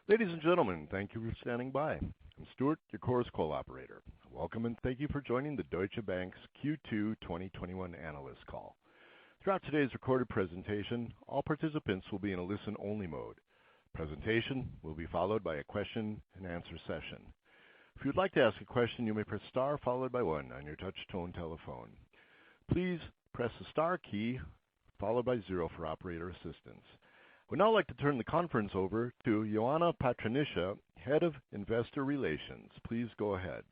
Ladies and gentlemen, thank you for standing by. I'm Stuart, your Chorus Call operator. Welcome and thank you for joining the Deutsche Bank's Q2 2021 analyst call. Throughout today's recorded presentation, all participants will be in a listen-only mode. Presentation will be followed by a question-and-answer session. If you'd like to ask a question, you may press star followed by one on your touch-tone telephone. Please press the star key followed by 0 for operator assistance. We'd now like to turn the conference over to Ioana Patriniche, Head of Investor Relations. Please go ahead.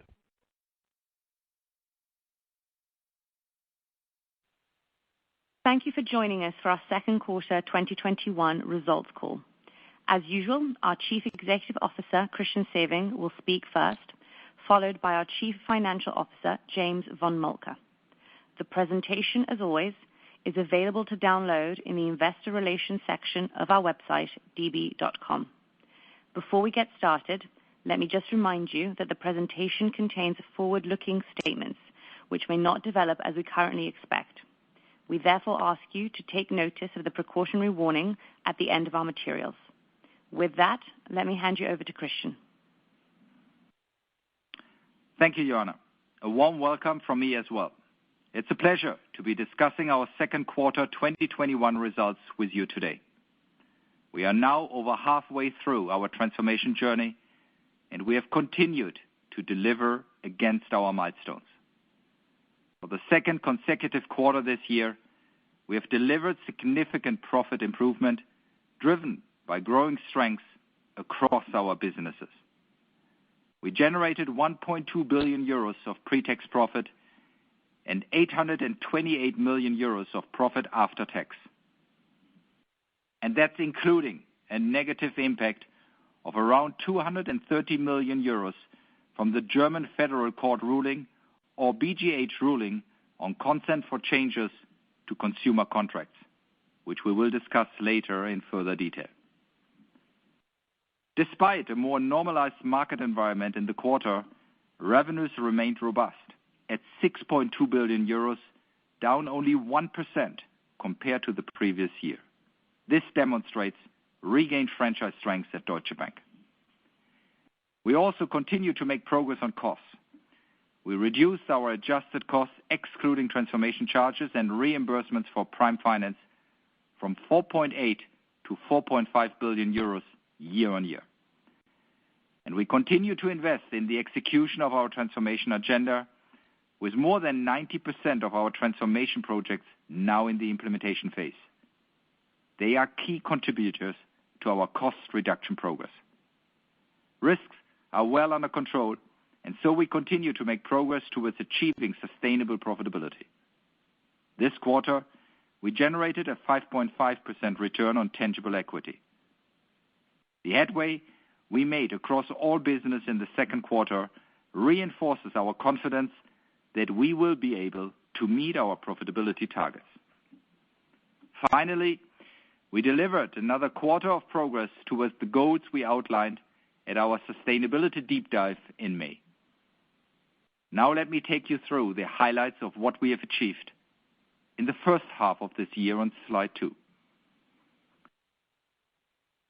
Thank you for joining us for our second quarter 2021 results call. As usual, our Chief Executive Officer, Christian Sewing, will speak first, followed by our Chief Financial Officer, James von Moltke. The presentation, as always, is available to download in the investor relations section of our website, db.com. Before we get started, let me just remind you that the presentation contains forward-looking statements which may not develop as we currently expect. We therefore ask you to take notice of the precautionary warning at the end of our materials. With that, let me hand you over to Christian. Thank you, Ioana. A warm welcome from me as well. It's a pleasure to be discussing our second quarter 2021 results with you today. We are now over halfway through our transformation journey, and we have continued to deliver against our milestones. For the second consecutive quarter this year, we have delivered significant profit improvement driven by growing strengths across our businesses. We generated 1.2 billion euros of pre-tax profit and 828 million euros of profit after tax. And that's including a negative impact of around 230 million euros from the German Federal Court ruling or BGH ruling on consent for changes to consumer contracts, which we will discuss later in further detail. Despite a more normalized market environment in the quarter, revenues remained robust at 6.2 billion euros, down only 1% compared to the previous year. This demonstrates regained franchise strengths at Deutsche Bank. We also continue to make progress on costs. We reduced our adjusted costs, excluding transformation charges and reimbursements for prime finance, from 4.8 to 4.5 billion euros year on year. And we continue to invest in the execution of our transformation agenda, with more than 90% of our transformation projects now in the implementation phase. They are key contributors to our cost reduction progress. Risks are well under control, and so we continue to make progress towards achieving sustainable profitability. This quarter, we generated a 5.5% return on tangible equity. The headway we made across all business in the second quarter reinforces our confidence that we will be able to meet our profitability targets. Finally, we delivered another quarter of progress towards the goals we outlined at our sustainability deep dive in May. Now let me take you through the highlights of what we have achieved in the first half of this year on slide 2.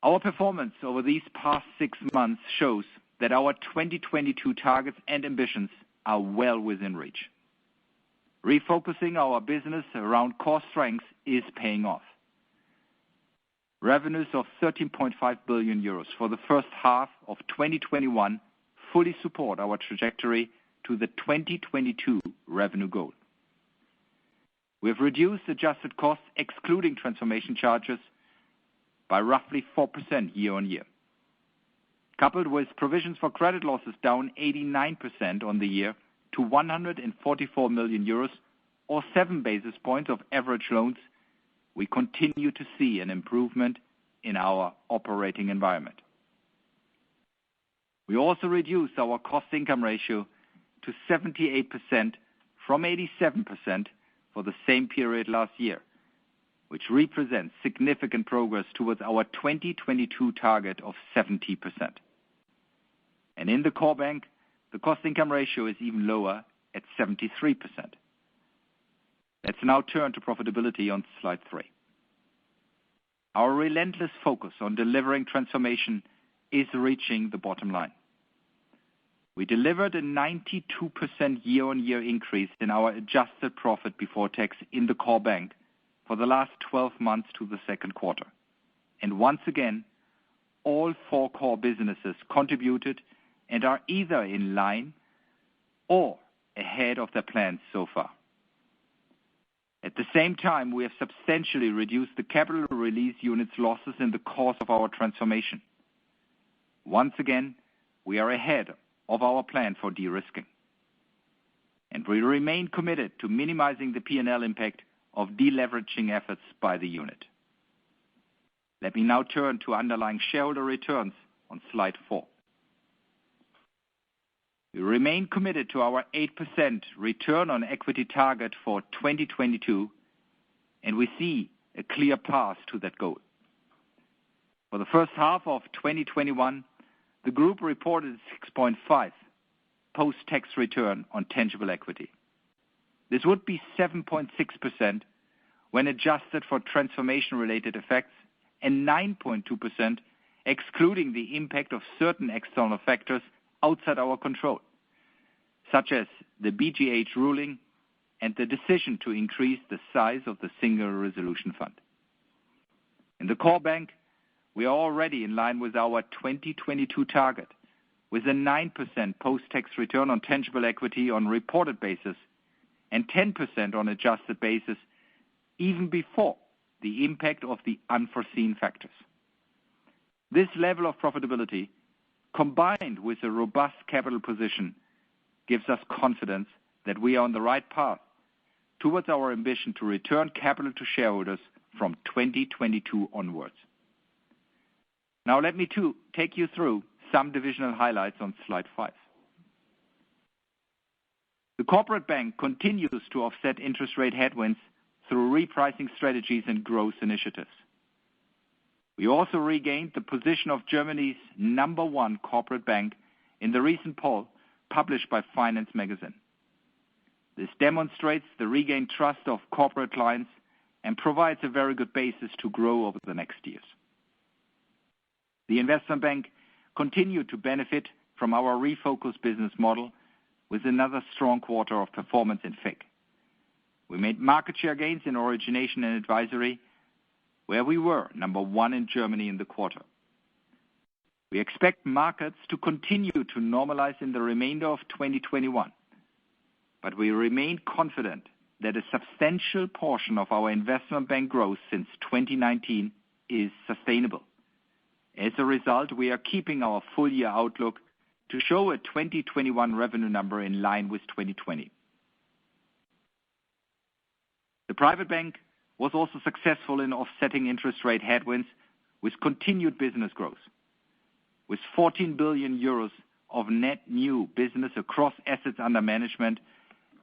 Our performance over these past 6 months shows that our 2022 targets and ambitions are well within reach. Refocusing our business around core strengths is paying off. Revenues of 13.5 billion euros for the first half of 2021 fully support our trajectory to the 2022 revenue goal. We have reduced adjusted costs, excluding transformation charges, by roughly 4% year on year. Coupled with provisions for credit losses down 89% on the year to 144 million euros, or 7 basis points of average loans, we continue to see an improvement in our operating environment. We also reduced our cost-income ratio to 78% from 87% for the same period last year, which represents significant progress towards our 2022 target of 70%. And in the core bank, the cost-income ratio is even lower at 73%. Let's now turn to profitability on slide 3. Our relentless focus on delivering transformation is reaching the bottom line. We delivered a 92% year-on-year increase in our adjusted profit before tax in the core bank for the last 12 months to the second quarter. And once again, all four core businesses contributed and are either in line or ahead of their plans so far. At the same time, we have substantially reduced the capital release unit's losses in the course of our transformation. Once again, we are ahead of our plan for de-risking. And we remain committed to minimizing the P&L impact of deleveraging efforts by the unit. Let me now turn to underlying shareholder returns on slide 4. We remain committed to our 8% return on equity target for 2022, and we see a clear path to that goal. For the first half of 2021, the group reported 6.5 post-tax return on tangible equity. This would be 7.6% when adjusted for transformation-related effects and 9.2% excluding the impact of certain external factors outside our control, such as the BGH ruling and the decision to increase the size of the Single Resolution Fund. In the core bank, we are already in line with our 2022 target, with a 9% post-tax return on tangible equity on reported basis and 10% on adjusted basis, even before the impact of the unforeseen factors. This level of profitability, combined with a robust capital position, gives us confidence that we are on the right path towards our ambition to return capital to shareholders from 2022 onwards. Now let me take you through some divisional highlights on slide 5. The corporate bank continues to offset interest rate headwinds through repricing strategies and growth initiatives. We also regained the position of Germany's #1 corporate bank in the recent poll published by Finance magazine. This demonstrates the regained trust of corporate clients and provides a very good basis to grow over the next years. The investment bank continued to benefit from our refocused business model with another strong quarter of performance in FIC. We made market share gains in origination and advisory, where we were #1 in Germany in the quarter. We expect markets to continue to normalize in the remainder of 2021, but we remain confident that a substantial portion of our investment bank growth since 2019 is sustainable. As a result, we are keeping our full-year outlook to show a 2021 revenue number in line with 2020. The private bank was also successful in offsetting interest rate headwinds with continued business growth, with 14 billion euros of net new business across assets under management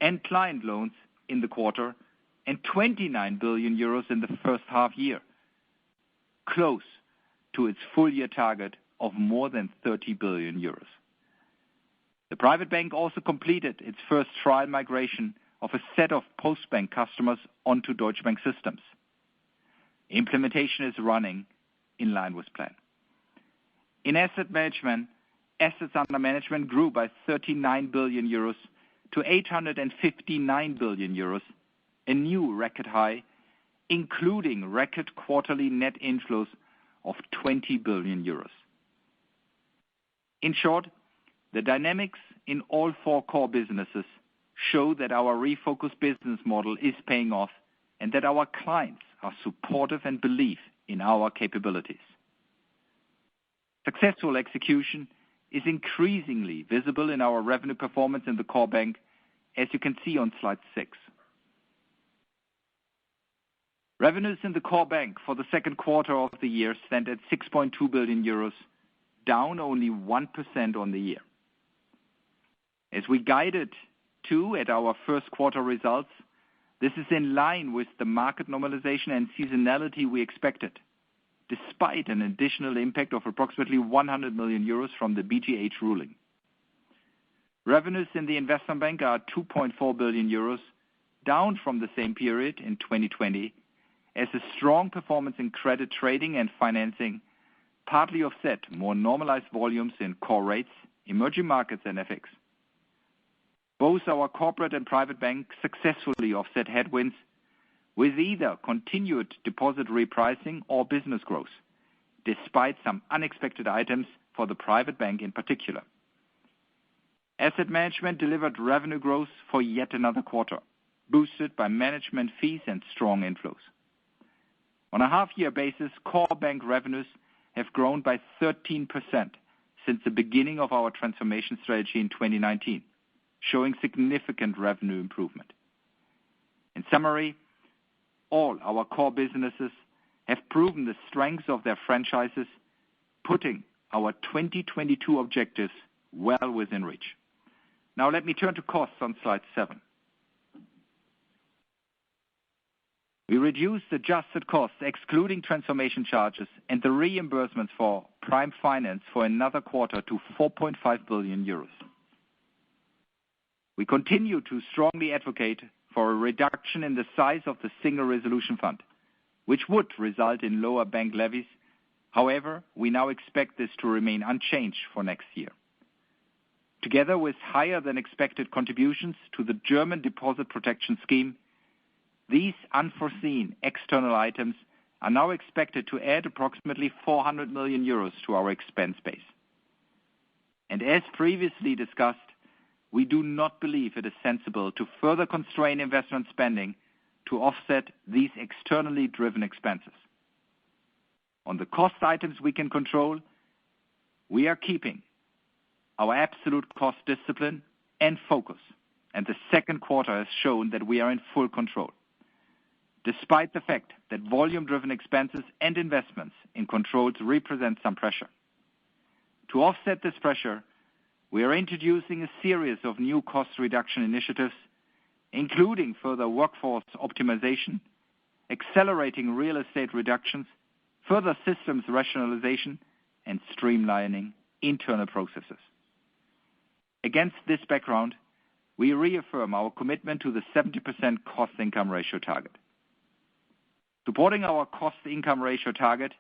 and client loans in the quarter, and 29 billion euros in the first half year, close to its full-year target of more than 30 billion euros. The private bank also completed its first trial migration of a set of Postbank customers onto Deutsche Bank systems. Implementation is running in line with plan. In asset management, assets under management grew by 39 billion euros to 859 billion euros, a new record high, including record quarterly net inflows of 20 billion euros. In short, the dynamics in all four core businesses show that our refocused business model is paying off and that our clients are supportive and believe in our capabilities. Successful execution is increasingly visible in our revenue performance in the core bank, as you can see on slide 6. Revenues in the core bank for the second quarter of the year stand at 6.2 billion euros, down only 1% on the year. As we guided to at our first quarter results, this is in line with the market normalization and seasonality we expected, despite an additional impact of approximately 100 million euros from the BGH ruling. Revenues in the investment bank are 2.4 billion euros, down from the same period in 2020, as a strong performance in credit trading and financing partly offset more normalized volumes in core rates, emerging markets, and FX. Both our corporate and private bank successfully offset headwinds with either continued deposit repricing or business growth, despite some unexpected items for the private bank in particular. Asset management delivered revenue growth for yet another quarter, boosted by management fees and strong inflows. On a half-year basis, core bank revenues have grown by 13% since the beginning of our transformation strategy in 2019, showing significant revenue improvement. In summary, all our core businesses have proven the strengths of their franchises, putting our 2022 objectives well within reach. Now let me turn to costs on slide 7. We reduced adjusted costs, excluding transformation charges and the reimbursements for prime finance for another quarter to 4.5 billion euros. We continue to strongly advocate for a reduction in the size of the Single Resolution Fund, which would result in lower bank levies. However, we now expect this to remain unchanged for next year. Together with higher than expected contributions to the German Deposit Protection Scheme, these unforeseen external items are now expected to add approximately 400 million euros to our expense base. And as previously discussed, we do not believe it is sensible to further constrain investment spending to offset these externally driven expenses. On the cost items we can control, we are keeping our absolute cost discipline and focus, and the second quarter has shown that we are in full control, despite the fact that volume-driven expenses and investments in controls represent some pressure. To offset this pressure, we are introducing a series of new cost reduction initiatives, including further workforce optimization, accelerating real estate reductions, further systems rationalization, and streamlining internal processes. Against this background, we reaffirm our commitment to the 70% cost-income ratio target. Supporting our cost-income ratio target,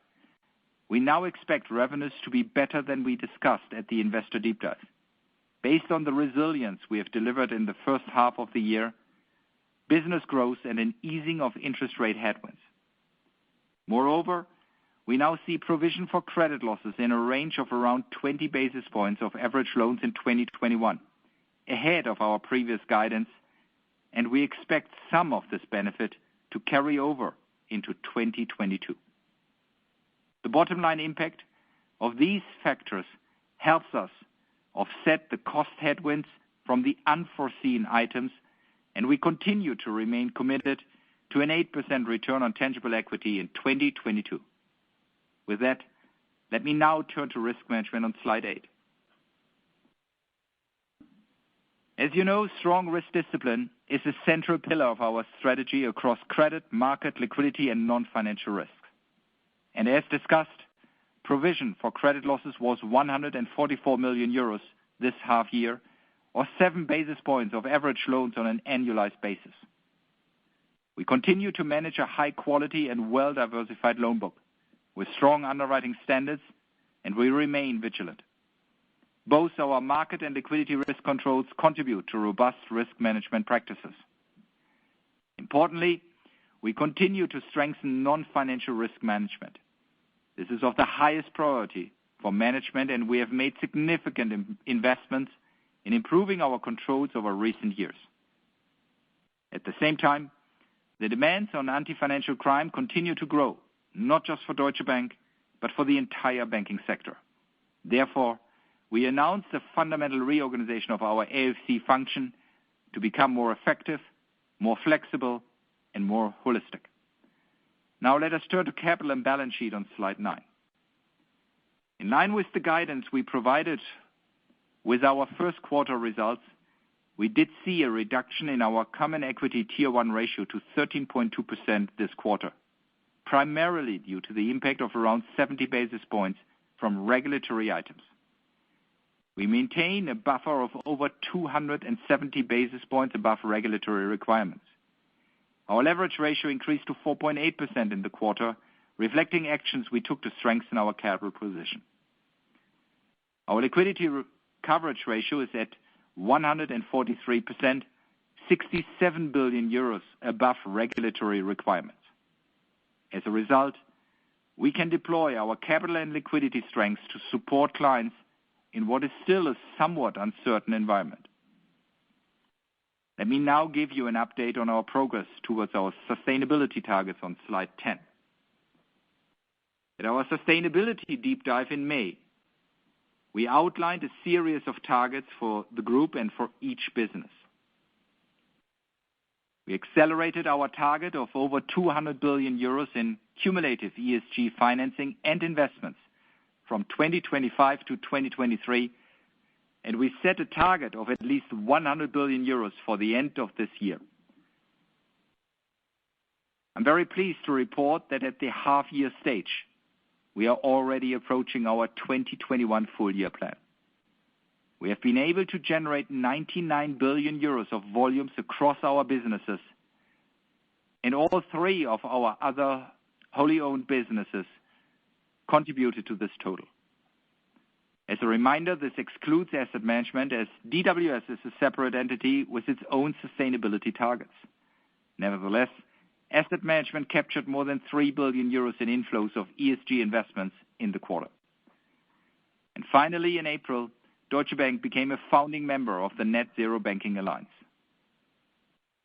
we now expect revenues to be better than we discussed at the Investor Deep Dive, based on the resilience we have delivered in the first half of the year, business growth, and an easing of interest rate headwinds. Moreover, we now see provision for credit losses in a range of around 20 basis points of average loans in 2021, ahead of our previous guidance, and we expect some of this benefit to carry over into 2022. The bottom line impact of these factors helps us offset the cost headwinds from the unforeseen items, and we continue to remain committed to an 8% return on tangible equity in 2022. With that, let me now turn to risk management on slide 8. As you know, strong risk discipline is a central pillar of our strategy across credit, market, liquidity, and non-financial risks. And as discussed, provision for credit losses was 144 million euros this half year, or 7 basis points of average loans on an annualized basis. We continue to manage a high quality and well-diversified loan book with strong underwriting standards, and we remain vigilant. Both our market and liquidity risk controls contribute to robust risk management practices. Importantly, we continue to strengthen non-financial risk management. This is of the highest priority for management, and we have made significant investments in improving our controls over recent years. At the same time, the demands on anti-financial crime continue to grow, not just for Deutsche Bank, but for the entire banking sector. Therefore, we announced a fundamental reorganization of our AFC function to become more effective, more flexible, and more holistic. Now let us turn to capital and balance sheet on slide 9. In line with the guidance we provided with our first quarter results, we did see a reduction in our Common Equity Tier 1 ratio to 13.2% this quarter, primarily due to the impact of around 70 basis points from regulatory items. We maintain a buffer of over 270 basis points above regulatory requirements. Our leverage ratio increased to 4.8% in the quarter, reflecting actions we took to strengthen our capital position. Our liquidity coverage ratio is at 143%, 67 billion euros above regulatory requirements. As a result, we can deploy our capital and liquidity strengths to support clients in what is still a somewhat uncertain environment. Let me now give you an update on our progress towards our sustainability targets on slide 10. At our sustainability deep dive in May, we outlined a series of targets for the group and for each business. We accelerated our target of over 200 billion euros in cumulative ESG financing and investments from 2025 to 2023, and we set a target of at least 100 billion euros for the end of this year. I'm very pleased to report that at the half-year stage, we are already approaching our 2021 full-year plan. We have been able to generate 99 billion euros of volumes across our businesses, and all three of our other wholly owned businesses contributed to this total. As a reminder, this excludes asset management, as DWS is a separate entity with its own sustainability targets. Nevertheless, asset management captured more than 3 billion euros in inflows of ESG investments in the quarter. And finally, in April, Deutsche Bank became a founding member of the Net Zero Banking Alliance.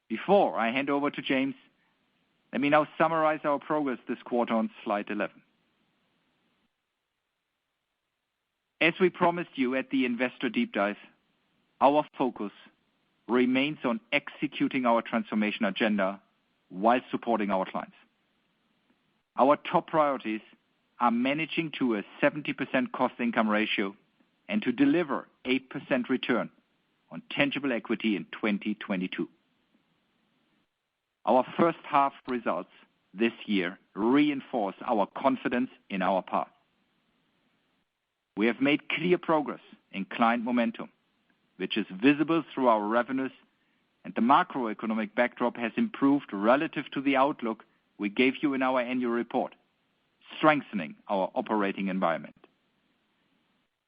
Before I hand over to James, let me now summarize our progress this quarter on slide 11. As we promised you at the Investor Deep Dive, our focus remains on executing our transformation agenda while supporting our clients. Our top priorities are managing to a 70% cost-income ratio and to deliver 8% return on tangible equity in 2022. Our first half results this year reinforce our confidence in our path. We have made clear progress in client momentum, which is visible through our revenues, and the macroeconomic backdrop has improved relative to the outlook we gave you in our annual report, strengthening our operating environment.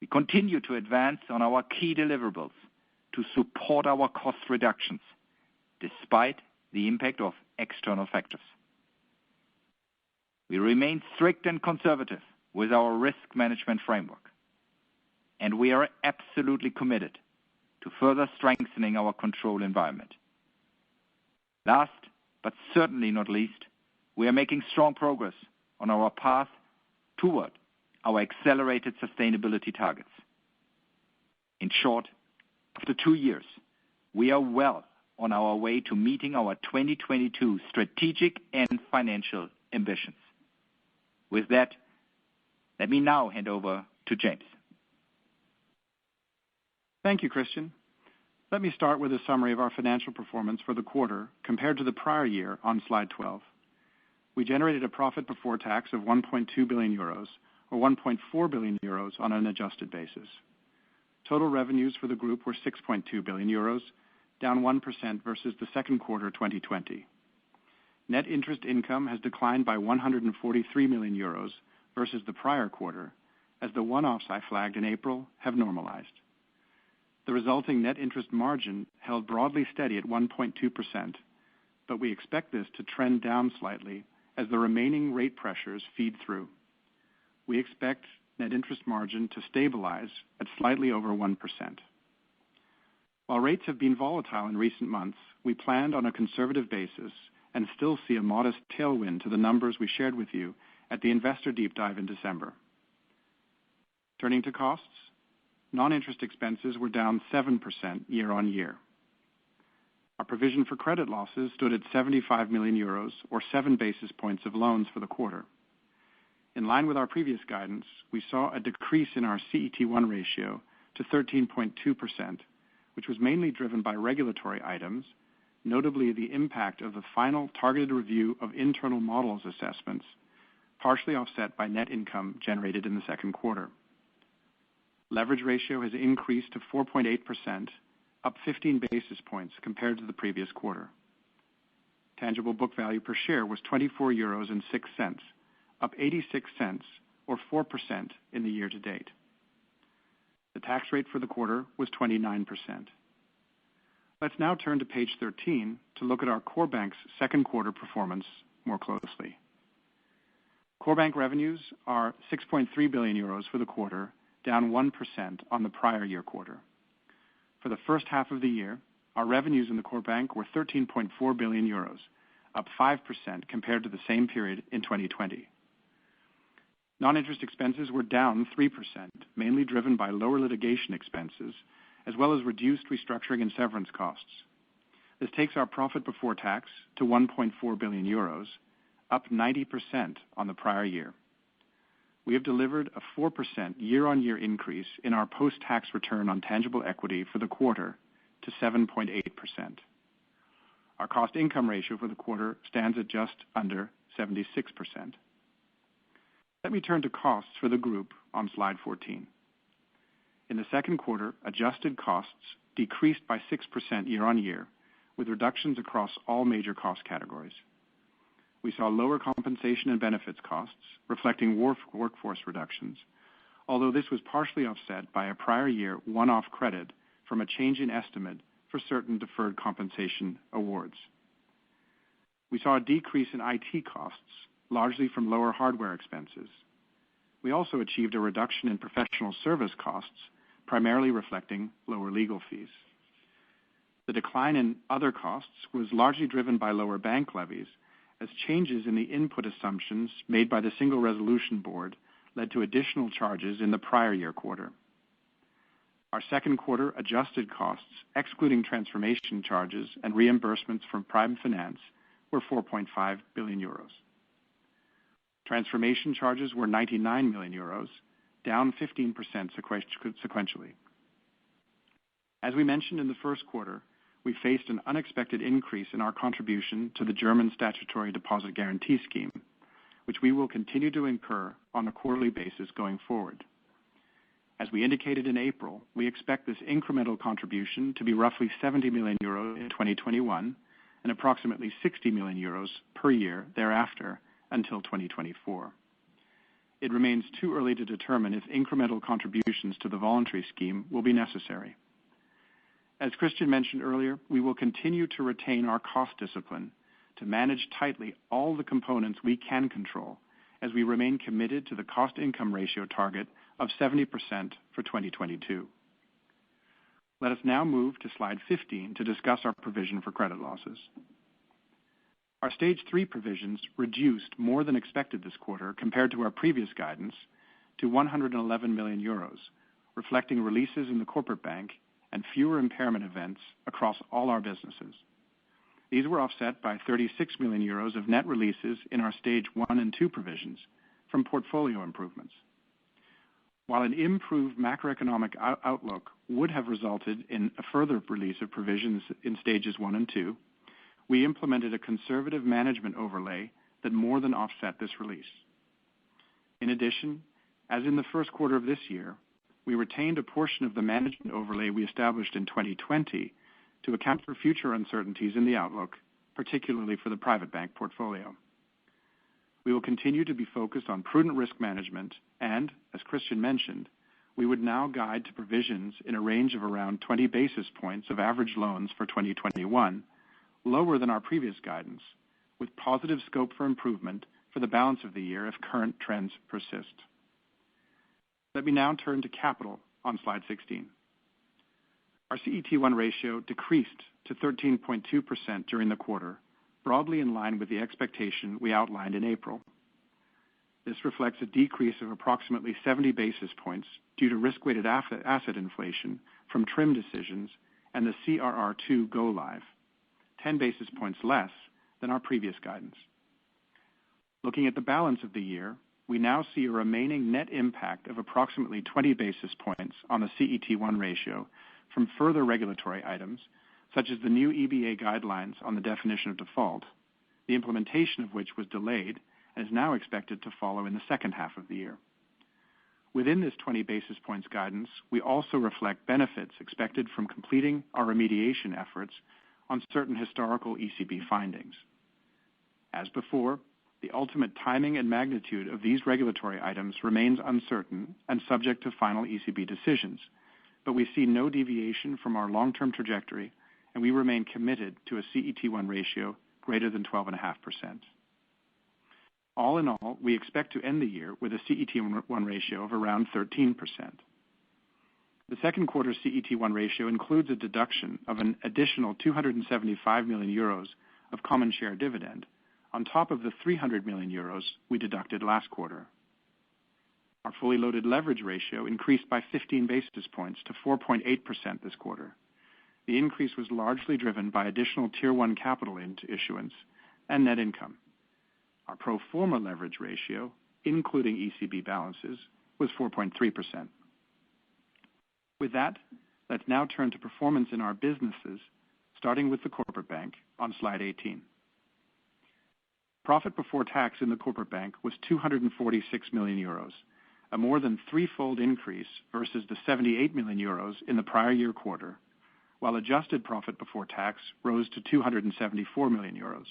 We continue to advance on our key deliverables to support our cost reductions, despite the impact of external factors. We remain strict and conservative with our risk management framework, and we are absolutely committed to further strengthening our control environment. Last, but certainly not least, we are making strong progress on our path toward our accelerated sustainability targets. In short, after 2 years, we are well on our way to meeting our 2022 strategic and financial ambitions. With that, let me now hand over to James. Thank you, Christian. Let me start with a summary of our financial performance for the quarter compared to the prior year on slide 12. We generated a profit before tax of 1.2 billion euros, or 1.4 billion euros on an adjusted basis. Total revenues for the group were 6.2 billion euros, down 1% versus the second quarter 2020. Net interest income has declined by 143 million euros versus the prior quarter, as the one-offs I flagged in April have normalized. The resulting net interest margin held broadly steady at 1.2%, but we expect this to trend down slightly as the remaining rate pressures feed through. We expect net interest margin to stabilize at slightly over 1%. While rates have been volatile in recent months, we planned on a conservative basis and still see a modest tailwind to the numbers we shared with you at the Investor Deep Dive in December. Turning to costs, non-interest expenses were down 7% year on year. Our provision for credit losses stood at 75 million euros, or 7 basis points of loans for the quarter. In line with our previous guidance, we saw a decrease in our CET1 ratio to 13.2%, which was mainly driven by regulatory items, notably the impact of the final targeted review of internal models assessments, partially offset by net income generated in the second quarter. Leverage ratio has increased to 4.8%, up 15 basis points compared to the previous quarter. Tangible book value per share was 24.06 euros, up 86 cents or 4% in the year to date. The tax rate for the quarter was 29%. Let's now turn to page 13 to look at our core bank's second quarter performance more closely. Core bank revenues are 6.3 billion euros for the quarter, down 1% on the prior year quarter. For the first half of the year, our revenues in the core bank were 13.4 billion euros, up 5% compared to the same period in 2020. Non-interest expenses were down 3%, mainly driven by lower litigation expenses, as well as reduced restructuring and severance costs. This takes our profit before tax to 1.4 billion euros, up 90% on the prior year. We have delivered a 4% year-on-year increase in our post-tax return on tangible equity for the quarter to 7.8%. Our cost-income ratio for the quarter stands at just under 76%. Let me turn to costs for the group on slide 14. In the second quarter, adjusted costs decreased by 6% year-on-year, with reductions across all major cost categories. We saw lower compensation and benefits costs, reflecting workforce reductions, although this was partially offset by a prior year one-off credit from a change in estimate for certain deferred compensation awards. We saw a decrease in IT costs, largely from lower hardware expenses. We also achieved a reduction in professional service costs, primarily reflecting lower legal fees. The decline in other costs was largely driven by lower bank levies, as changes in the input assumptions made by the Single Resolution Board led to additional charges in the prior year quarter. Our second quarter adjusted costs, excluding transformation charges and reimbursements from Prime Finance, were 4.5 billion euros. Transformation charges were 99 million euros, down 15% sequentially. As we mentioned in the first quarter, we faced an unexpected increase in our contribution to the German statutory deposit guarantee scheme, which we will continue to incur on a quarterly basis going forward. As we indicated in April, we expect this incremental contribution to be roughly 70 million euros in 2021 and approximately 60 million euros per year thereafter until 2024. It remains too early to determine if incremental contributions to the voluntary scheme will be necessary. As Christian mentioned earlier, we will continue to retain our cost discipline to manage tightly all the components we can control as we remain committed to the cost-income ratio target of 70% for 2022. Let us now move to slide 15 to discuss our provision for credit losses. Our stage 3 provisions reduced more than expected this quarter compared to our previous guidance to 111 million euros, reflecting releases in the corporate bank and fewer impairment events across all our businesses. These were offset by 36 million euros of net releases in our stage 1 and 2 provisions from portfolio improvements. While an improved macroeconomic outlook would have resulted in a further release of provisions in stages 1 and 2, we implemented a conservative management overlay that more than offset this release. In addition, as in the first quarter of this year, we retained a portion of the management overlay we established in 2020 to account for future uncertainties in the outlook, particularly for the private bank portfolio. We will continue to be focused on prudent risk management and, as Christian mentioned, we would now guide to provisions in a range of around 20 basis points of average loans for 2021, lower than our previous guidance, with positive scope for improvement for the balance of the year if current trends persist. Let me now turn to capital on slide 16. Our CET1 ratio decreased to 13.2% during the quarter, broadly in line with the expectation we outlined in April. This reflects a decrease of approximately 70 basis points due to risk-weighted asset inflation from TRIM decisions and the CRR2 go-live, 10 basis points less than our previous guidance. Looking at the balance of the year, we now see a remaining net impact of approximately 20 basis points on the CET1 ratio from further regulatory items, such as the new EBA guidelines on the definition of default, the implementation of which was delayed and is now expected to follow in the second half of the year. Within this 20 basis points guidance, we also reflect benefits expected from completing our remediation efforts on certain historical ECB findings. As before, The ultimate timing and magnitude of these regulatory items remains uncertain and subject to final ECB decisions, but we see no deviation from our long-term trajectory, and we remain committed to a CET1 ratio greater than 12.5%. All in all, we expect to end the year with a CET1 ratio of around 13%. The second quarter CET1 ratio includes a deduction of an additional 275 million euros of common share dividend on top of the 300 million euros we deducted last quarter. Our fully loaded leverage ratio increased by 15 basis points to 4.8% this quarter. The increase was largely driven by additional Tier 1 capital issuance and net income. Our pro forma leverage ratio, including ECB balances, was 4.3%. With that, let's now turn to performance in our businesses, starting with the Corporate Bank on slide 18. Profit before tax in the Corporate Bank was 246 million euros, a more than threefold increase versus the 78 million euros in the prior year quarter, while adjusted profit before tax rose to 274 million euros.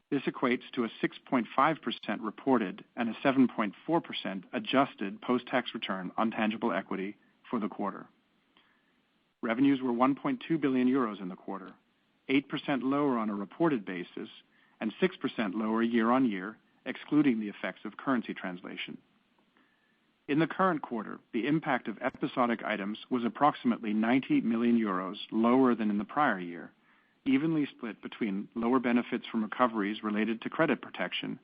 This equates to a 6.5% reported and a 7.4% adjusted post-tax return on tangible equity for the quarter. Revenues were 1.2 billion euros in the quarter, 8% lower on a reported basis and 6% lower year-on-year, excluding the effects of currency translation. In the current quarter, the impact of episodic items was approximately 90 million euros lower than in the prior year, evenly split between lower benefits from recoveries related to credit protection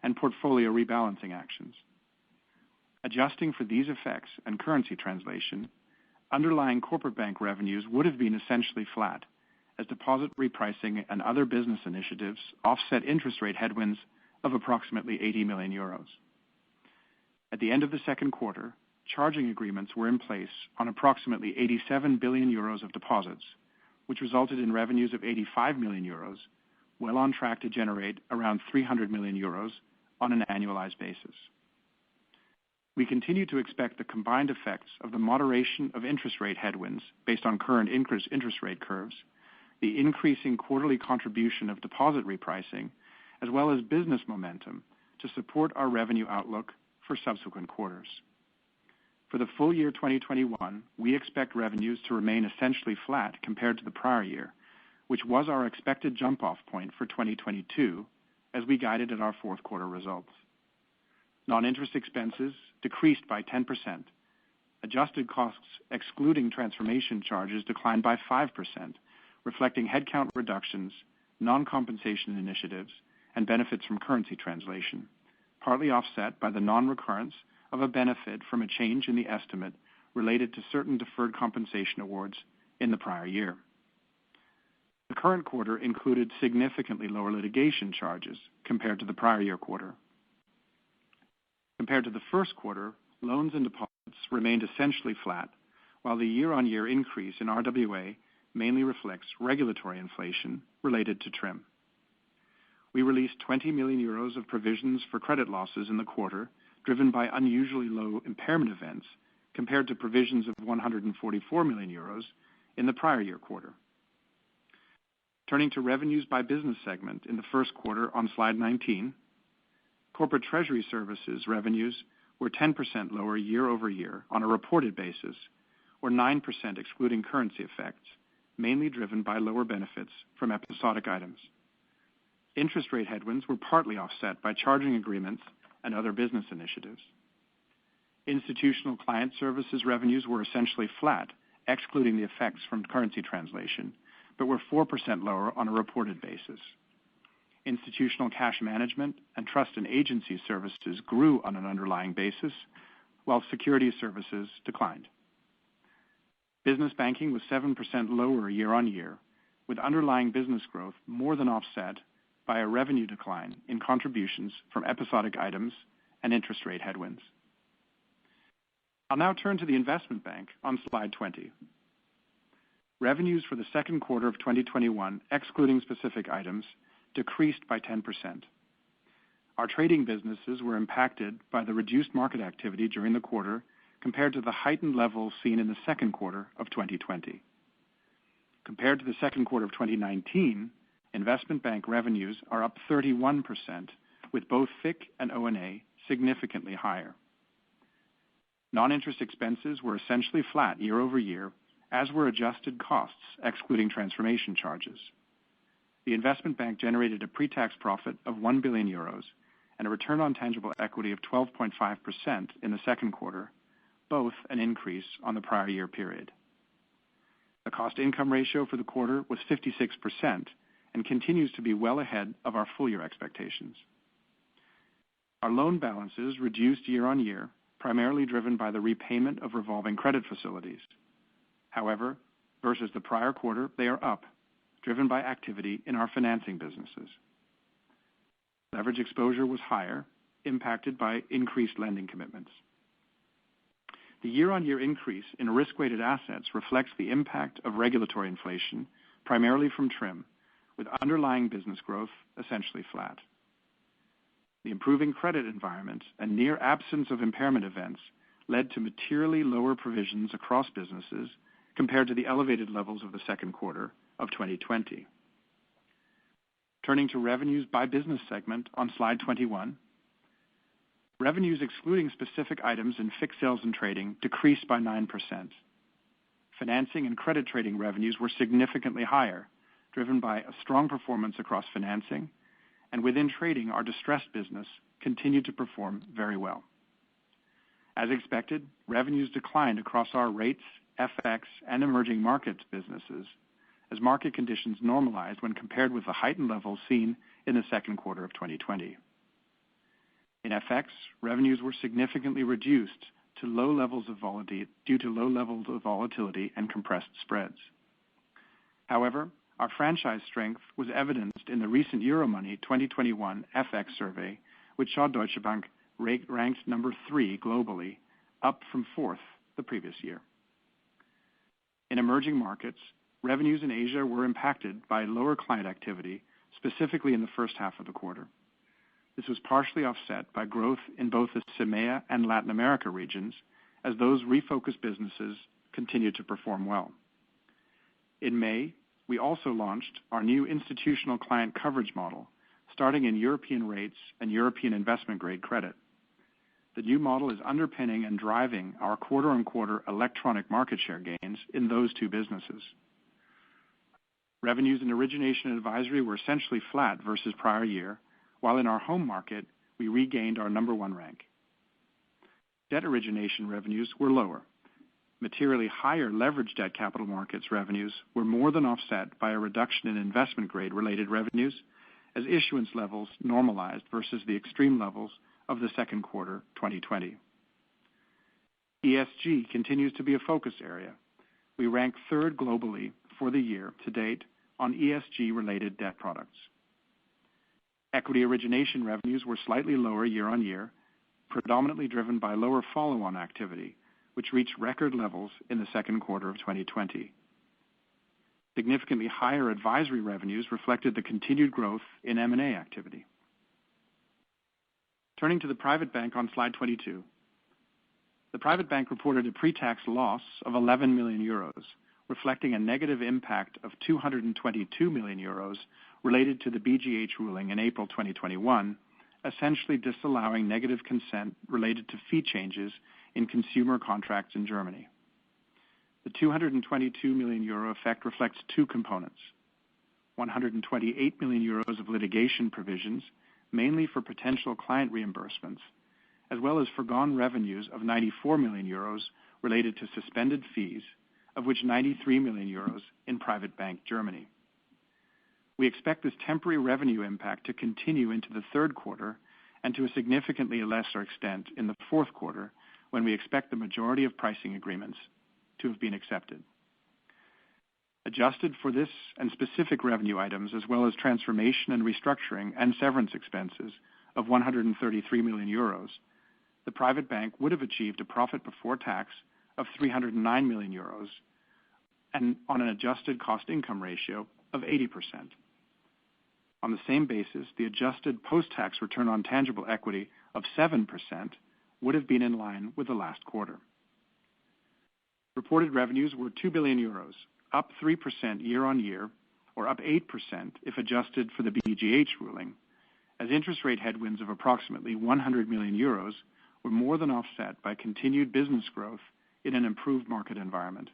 and portfolio rebalancing actions. Adjusting for these effects and currency translation, underlying Corporate Bank revenues would have been essentially flat, as deposit repricing and other business initiatives offset interest rate headwinds of approximately 80 million euros. At the end of the second quarter, charging agreements were in place on approximately 87 billion euros of deposits, which resulted in revenues of 85 million euros, well on track to generate around 300 million euros on an annualized basis. We continue to expect the combined effects of the moderation of interest rate headwinds based on current interest rate curves, the increasing quarterly contribution of deposit repricing, as well as business momentum to support our revenue outlook for subsequent quarters. For the full year 2021, we expect revenues to remain essentially flat compared to the prior year, which was our expected jump-off point for 2022, as we guided at our fourth quarter results. Non-interest expenses decreased by 10%. Adjusted costs excluding transformation charges declined by 5%, reflecting headcount reductions, non-compensation initiatives, and benefits from currency translation, partly offset by the non-recurrence of a benefit from a change in the estimate related to certain deferred compensation awards in the prior year. The current quarter included significantly lower litigation charges compared to the prior year quarter. Compared to the first quarter, loans and deposits remained essentially flat, while the year-on-year increase in RWA mainly reflects regulatory inflation related to TRIM. We released 20 million euros of provisions for credit losses in the quarter, driven by unusually low impairment events, compared to provisions of 144 million euros in the prior year quarter. Turning to revenues by business segment in the first quarter on slide 19, Corporate Treasury Services revenues were 10% lower year-over-year on a reported basis, or 9% excluding currency effects, mainly driven by lower benefits from episodic items. Interest rate headwinds were partly offset by charging agreements and other business initiatives. Institutional Client Services revenues were essentially flat, excluding the effects from currency translation, but were 4% lower on a reported basis. Institutional Cash Management and Trust and Agency Services grew on an underlying basis, while Securities Services declined. Business Banking was 7% lower year-on-year, with underlying business growth more than offset by a revenue decline in contributions from episodic items and interest rate headwinds. I'll now turn to the Investment Bank on slide 20. Revenues for the second quarter of 2021, excluding specific items, decreased by 10%. Our trading businesses were impacted by the reduced market activity during the quarter compared to the heightened levels seen in the second quarter of 2020. Compared to the second quarter of 2019, Investment Bank revenues are up 31%, with both FIC and O&A significantly higher. Non-interest expenses were essentially flat year-over-year, as were adjusted costs, excluding transformation charges. The investment bank generated a pre-tax profit of 1 billion euros and a return on tangible equity of 12.5% in the second quarter, both an increase on the prior year period. The cost-income ratio for the quarter was 56% and continues to be well ahead of our full-year expectations. Our loan balances reduced year-on-year, primarily driven by the repayment of revolving credit facilities. However, versus the prior quarter, they are up, driven by activity in our financing businesses. Leverage exposure was higher, impacted by increased lending commitments. The year-on-year increase in risk-weighted assets reflects the impact of regulatory inflation, primarily from TRIM, with underlying business growth essentially flat. The improving credit environment and near absence of impairment events led to materially lower provisions across businesses compared to the elevated levels of the second quarter of 2020. Turning to revenues by business segment on slide 21. Revenues excluding specific items in FIC sales and trading decreased by 9%. Financing and credit trading revenues were significantly higher, driven by a strong performance across financing, and within trading, our distressed business continued to perform very well. As expected, revenues declined across our rates, FX, and emerging markets businesses as market conditions normalized when compared with the heightened levels seen in the second quarter of 2020. In FX, revenues were significantly reduced due to low levels of volatility and compressed spreads. However, our franchise strength was evidenced in the recent Euromoney 2021 FX survey, which saw Deutsche Bank ranked number 3 globally, up from 4th the previous year. In emerging markets, revenues in Asia were impacted by lower client activity, specifically in the first half of the quarter. This was partially offset by growth in both the CEMEA and Latin America regions, as those refocused businesses continued to perform well. In May, we also launched our new institutional client coverage model, starting in European rates and European investment-grade credit. The new model is underpinning and driving our quarter-on-quarter electronic market share gains in those two businesses. Revenues in origination and advisory were essentially flat versus prior year, while in our home market, we regained our number 1 rank. Debt origination revenues were lower. Materially higher leveraged debt capital markets revenues were more than offset by a reduction in investment-grade related revenues as issuance levels normalized versus the extreme levels of the second quarter 2020. ESG continues to be a focus area. We rank 3rd globally for the year to date on ESG-related debt products. Equity origination revenues were slightly lower year-on-year, predominantly driven by lower follow-on activity, which reached record levels in the second quarter of 2020. Significantly higher advisory revenues reflected the continued growth in M&A activity. Turning to the Private Bank on slide 22. The Private Bank reported a pre-tax loss of 11 million euros, reflecting a negative impact of 222 million euros related to the BGH ruling in April 2021, essentially disallowing negative consent related to fee changes in consumer contracts in Germany. The 222 million euro effect reflects 2 components. 128 million euros of litigation provisions, mainly for potential client reimbursements, as well as foregone revenues of 94 million euros related to suspended fees, of which 93 million euros in Private Bank Germany. We expect this temporary revenue impact to continue into the third quarter and to a significantly lesser extent in the fourth quarter, when we expect the majority of pricing agreements to have been accepted. Adjusted for this and specific revenue items, as well as transformation and restructuring and severance expenses of 133 million euros, the Private Bank would have achieved a profit before tax of 309 million euros and on an adjusted cost-income ratio of 80%. On the same basis, the adjusted post-tax return on tangible equity of 7% would have been in line with the last quarter. Reported revenues were 2 billion euros, up 3% year-on-year, or up 8% if adjusted for the BGH ruling, as interest rate headwinds of approximately 100 million euros were more than offset by continued business growth in an improved market environment.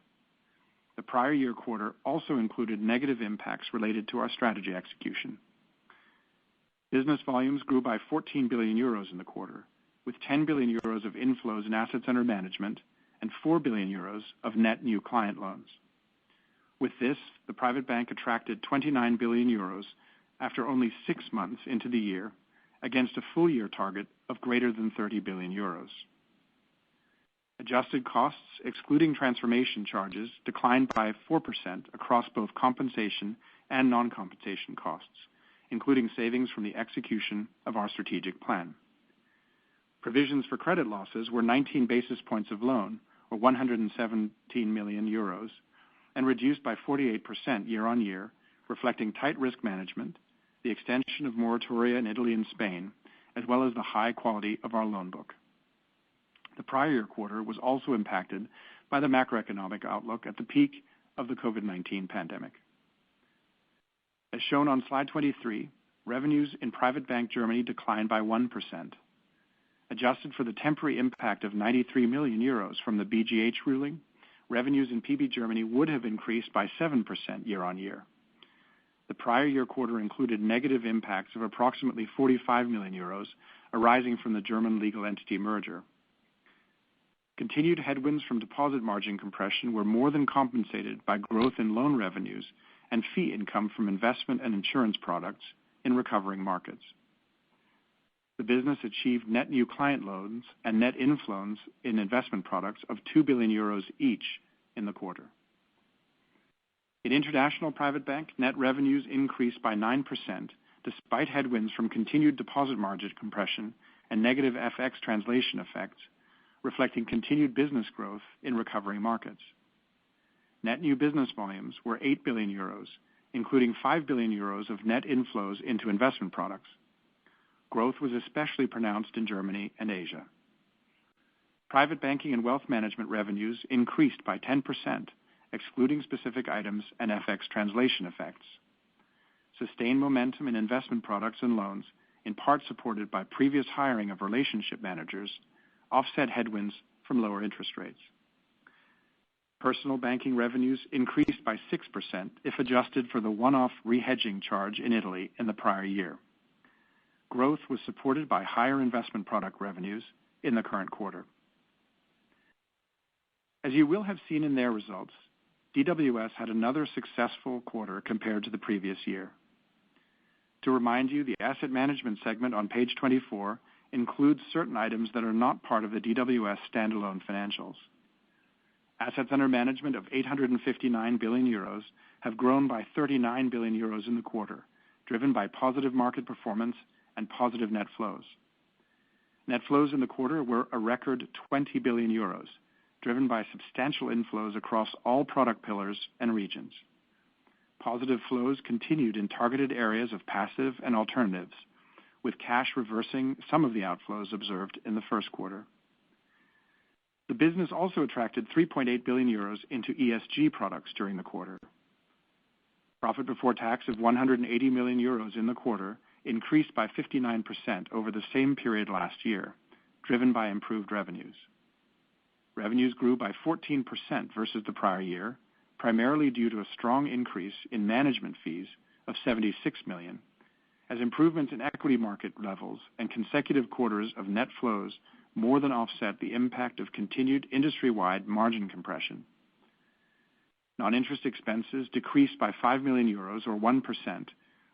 The prior year quarter also included negative impacts related to our strategy execution. Business volumes grew by 14 billion euros in the quarter, with 10 billion euros of inflows in assets under management and 4 billion euros of net new client loans. With this, the private bank attracted 29 billion euros after only 6 months into the year, against a full year target of greater than 30 billion euros. Adjusted costs, excluding transformation charges, declined by 4% across both compensation and non-compensation costs, including savings from the execution of our strategic plan. Provisions for credit losses were 19 basis points of loan, or 117 million euros, and reduced by 48% year-on-year, reflecting tight risk management, the extension of moratoria in Italy and Spain, as well as the high quality of our loan book. The prior year quarter was also impacted by the macroeconomic outlook at the peak of the COVID-19 pandemic. As shown on slide 23, revenues in Private Bank Germany declined by 1%. Adjusted for the temporary impact of 93 million euros from the BGH ruling, revenues in PB Germany would have increased by 7% year-on-year. The prior year quarter included negative impacts of approximately 45 million euros arising from the German legal entity merger. Continued headwinds from deposit margin compression were more than compensated by growth in loan revenues and fee income from investment and insurance products in recovering markets. The business achieved net new client loans and net inflows in investment products of 2 billion euros each in the quarter. In International Private Bank, net revenues increased by 9%, despite headwinds from continued deposit margin compression and negative FX translation effects, reflecting continued business growth in recovering markets. Net new business volumes were 8 billion euros, including 5 billion euros of net inflows into investment products. Growth was especially pronounced in Germany and Asia. Private banking and wealth management revenues increased by 10%, excluding specific items and FX translation effects. Sustained momentum in investment products and loans, in part supported by previous hiring of relationship managers, offset headwinds from lower interest rates. Personal banking revenues increased by 6% if adjusted for the one-off rehedging charge in Italy in the prior year. Growth was supported by higher investment product revenues in the current quarter. As you will have seen in their results, DWS had another successful quarter compared to the previous year. To remind you, the asset management segment on page 24 includes certain items that are not part of the DWS standalone financials. Assets under management of 859 billion euros have grown by 39 billion euros in the quarter, driven by positive market performance and positive net flows. Net flows in the quarter were a record 20 billion euros, driven by substantial inflows across all product pillars and regions. Positive flows continued in targeted areas of passive and alternatives, with cash reversing some of the outflows observed in the first quarter. The business also attracted 3.8 billion euros into ESG products during the quarter. Profit before tax of 180 million euros in the quarter increased by 59% over the same period last year, driven by improved revenues. Revenues grew by 14% versus the prior year, primarily due to a strong increase in management fees of 76 million, as improvements in equity market levels and consecutive quarters of net flows more than offset the impact of continued industry-wide margin compression. Non-interest expenses decreased by 5 million euros or 1%,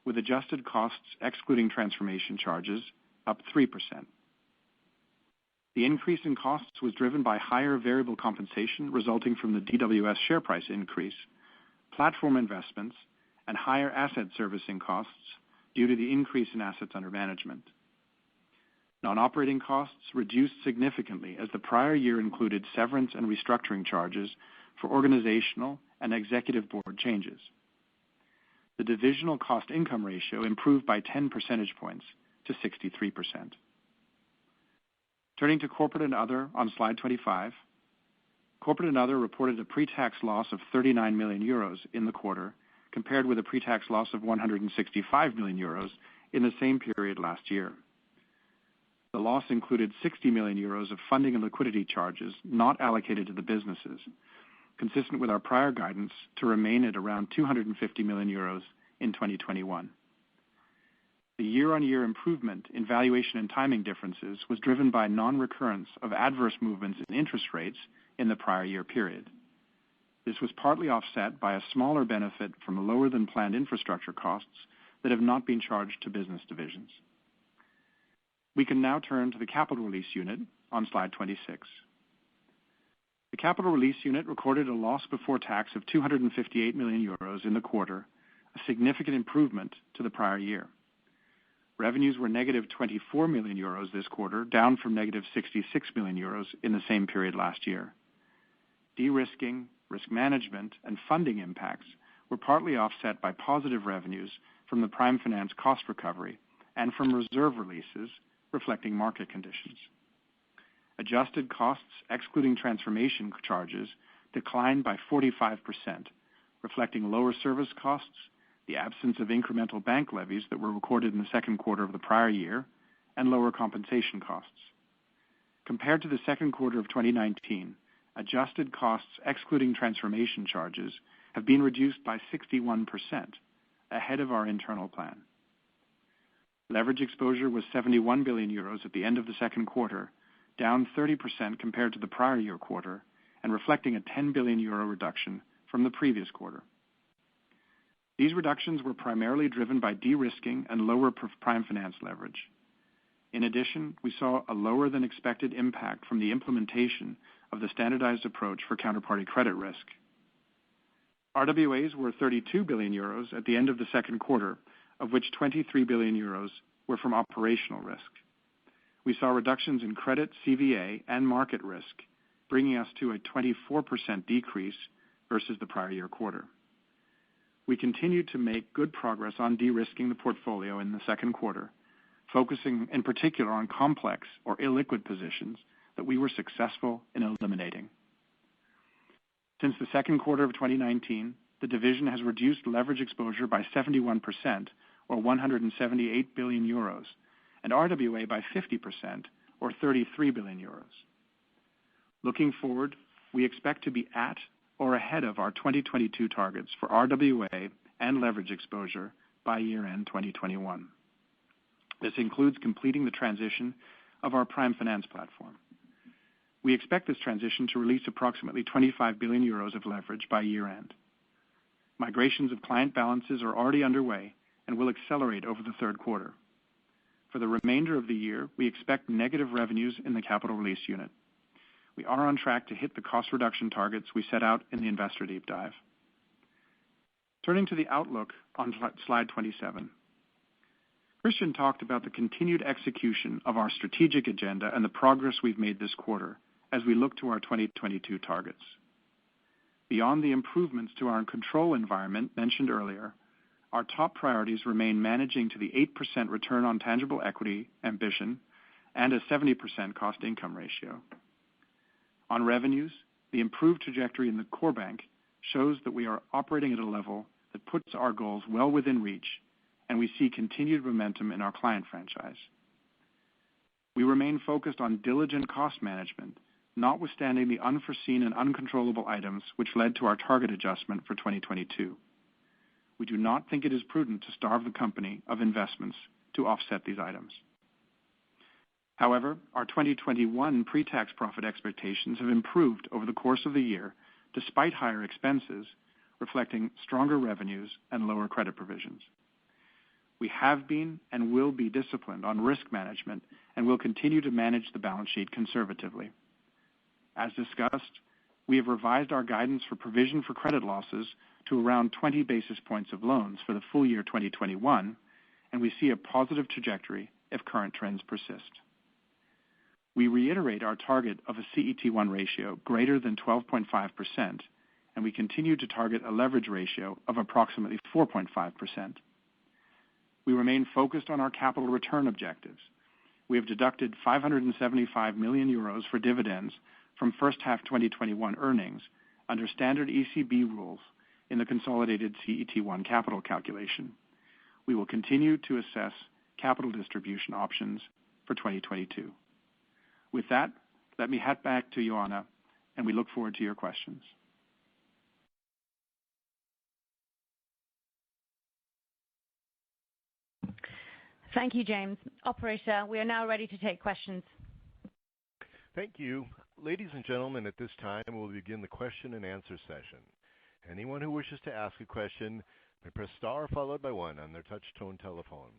with adjusted costs excluding transformation charges up 3%. The increase in costs was driven by higher variable compensation resulting from the DWS share price increase, platform investments, and higher asset servicing costs due to the increase in assets under management. Non-operating costs reduced significantly as the prior year included severance and restructuring charges for organizational and executive board changes. The divisional cost-income ratio improved by 10 percentage points to 63%. Turning to Corporate and Other on slide 25, Corporate and Other reported a pre-tax loss of 39 million euros in the quarter, compared with a pre-tax loss of 165 million euros in the same period last year. The loss included 60 million euros of funding and liquidity charges not allocated to the businesses, consistent with our prior guidance to remain at around 250 million euros in 2021. The year-on-year improvement in valuation and timing differences was driven by non-recurrence of adverse movements in interest rates in the prior year period. This was partly offset by a smaller benefit from lower than planned infrastructure costs that have not been charged to business divisions. We can now turn to the Capital Release Unit on slide 26. The Capital Release Unit recorded a loss before tax of 258 million euros in the quarter, a significant improvement to the prior year. Revenues were negative 24 million euros this quarter, down from negative 66 million euros in the same period last year. De-risking, risk management, and funding impacts were partly offset by positive revenues from the Prime Finance cost recovery and from reserve releases reflecting market conditions. Adjusted costs, excluding transformation charges, declined by 45%, reflecting lower service costs, the absence of incremental bank levies that were recorded in the second quarter of the prior year, and lower compensation costs. Compared to the second quarter of 2019, adjusted costs, excluding transformation charges, have been reduced by 61%, ahead of our internal plan. Leverage exposure was 71 billion euros at the end of the second quarter, down 30% compared to the prior year quarter, and reflecting a 10 billion euro reduction from the previous quarter. These reductions were primarily driven by de-risking and lower Prime Finance leverage. In addition, we saw a lower than expected impact from the implementation of the standardized approach for counterparty credit risk. RWAs were 32 billion euros at the end of the second quarter, of which 23 billion euros were from operational risk. We saw reductions in credit, CVA, and market risk, bringing us to a 24% decrease versus the prior year quarter. We continued to make good progress on de-risking the portfolio in the second quarter, focusing in particular on complex or illiquid positions that we were successful in eliminating. Since the second quarter of 2019, the division has reduced leverage exposure by 71%, or 178 billion euros, and RWA by 50%, or 33 billion euros. Looking forward, we expect to be at or ahead of our 2022 targets for RWA and leverage exposure by year-end 2021. This includes completing the transition of our Prime Finance platform. We expect this transition to release approximately 25 billion euros of leverage by year-end. Migrations of client balances are already underway and will accelerate over the third quarter. For the remainder of the year, we expect negative revenues in the Capital Release Unit. We are on track to hit the cost reduction targets we set out in the Investor Deep Dive. Turning to the outlook on slide 27. Christian talked about the continued execution of our strategic agenda and the progress we've made this quarter as we look to our 2022 targets. Beyond the improvements to our control environment mentioned earlier, our top priorities remain managing to the 8% return on tangible equity ambition and a 70% cost-income ratio. On revenues, the improved trajectory in the core bank shows that we are operating at a level that puts our goals well within reach, and we see continued momentum in our client franchise. We remain focused on diligent cost management, notwithstanding the unforeseen and uncontrollable items which led to our target adjustment for 2022. We do not think it is prudent to starve the company of investments to offset these items. However, our 2021 pre-tax profit expectations have improved over the course of the year, despite higher expenses, reflecting stronger revenues and lower credit provisions. We have been and will be disciplined on risk management and will continue to manage the balance sheet conservatively. As discussed, we have revised our guidance for provision for credit losses to around 20 basis points of loans for the full year 2021, and we see a positive trajectory if current trends persist. We reiterate our target of a CET1 ratio greater than 12.5%, and we continue to target a leverage ratio of approximately 4.5%. We remain focused on our capital return objectives. We have deducted 575 million euros for dividends from first half 2021 earnings under standard ECB rules in the consolidated CET1 capital calculation. We will continue to assess capital distribution options for 2022. With that, let me head back to Joanna, and we look forward to your questions. Thank you, James. Operator, we are now ready to take questions. Thank you. Ladies and gentlemen, at this time, we'll begin the question and answer session. Anyone who wishes to ask a question may press star followed by one on their touch-tone telephone.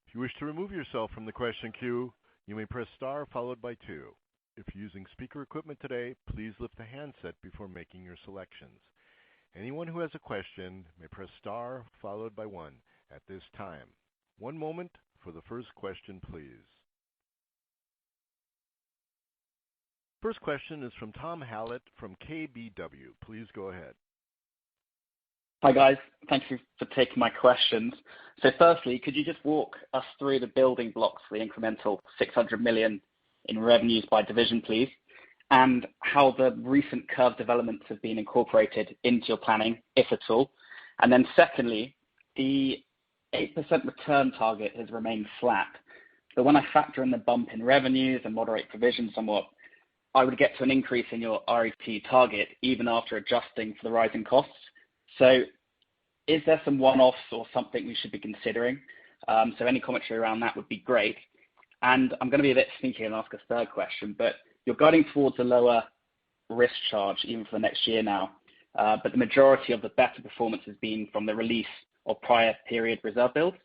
If you wish to remove yourself from the question queue, you may press star followed by two. If you're using speaker equipment today, please lift the handset before making your selections. Anyone who has a question may press star followed by one at this time. One moment for the first question, please. First question is from Tom Hallett from KBW. Please go ahead. Hi, guys. Thank you for taking my questions. So firstly, could you just walk us through the building blocks for the incremental 600 million in revenues by division, please, and how the recent curve developments have been incorporated into your planning, if at all? And then secondly, the 8% return target has remained flat. So when I factor in the bump in revenues and moderate provision somewhat, I would get to an increase in your ROTE target even after adjusting for the rising costs. So is there some one-offs or something we should be considering? So any commentary around that would be great. And I'm going to be a bit sneaky and ask a third question, but you're guiding towards a lower risk charge even for the next year now, but the majority of the better performance has been from the release of prior period reserve builds.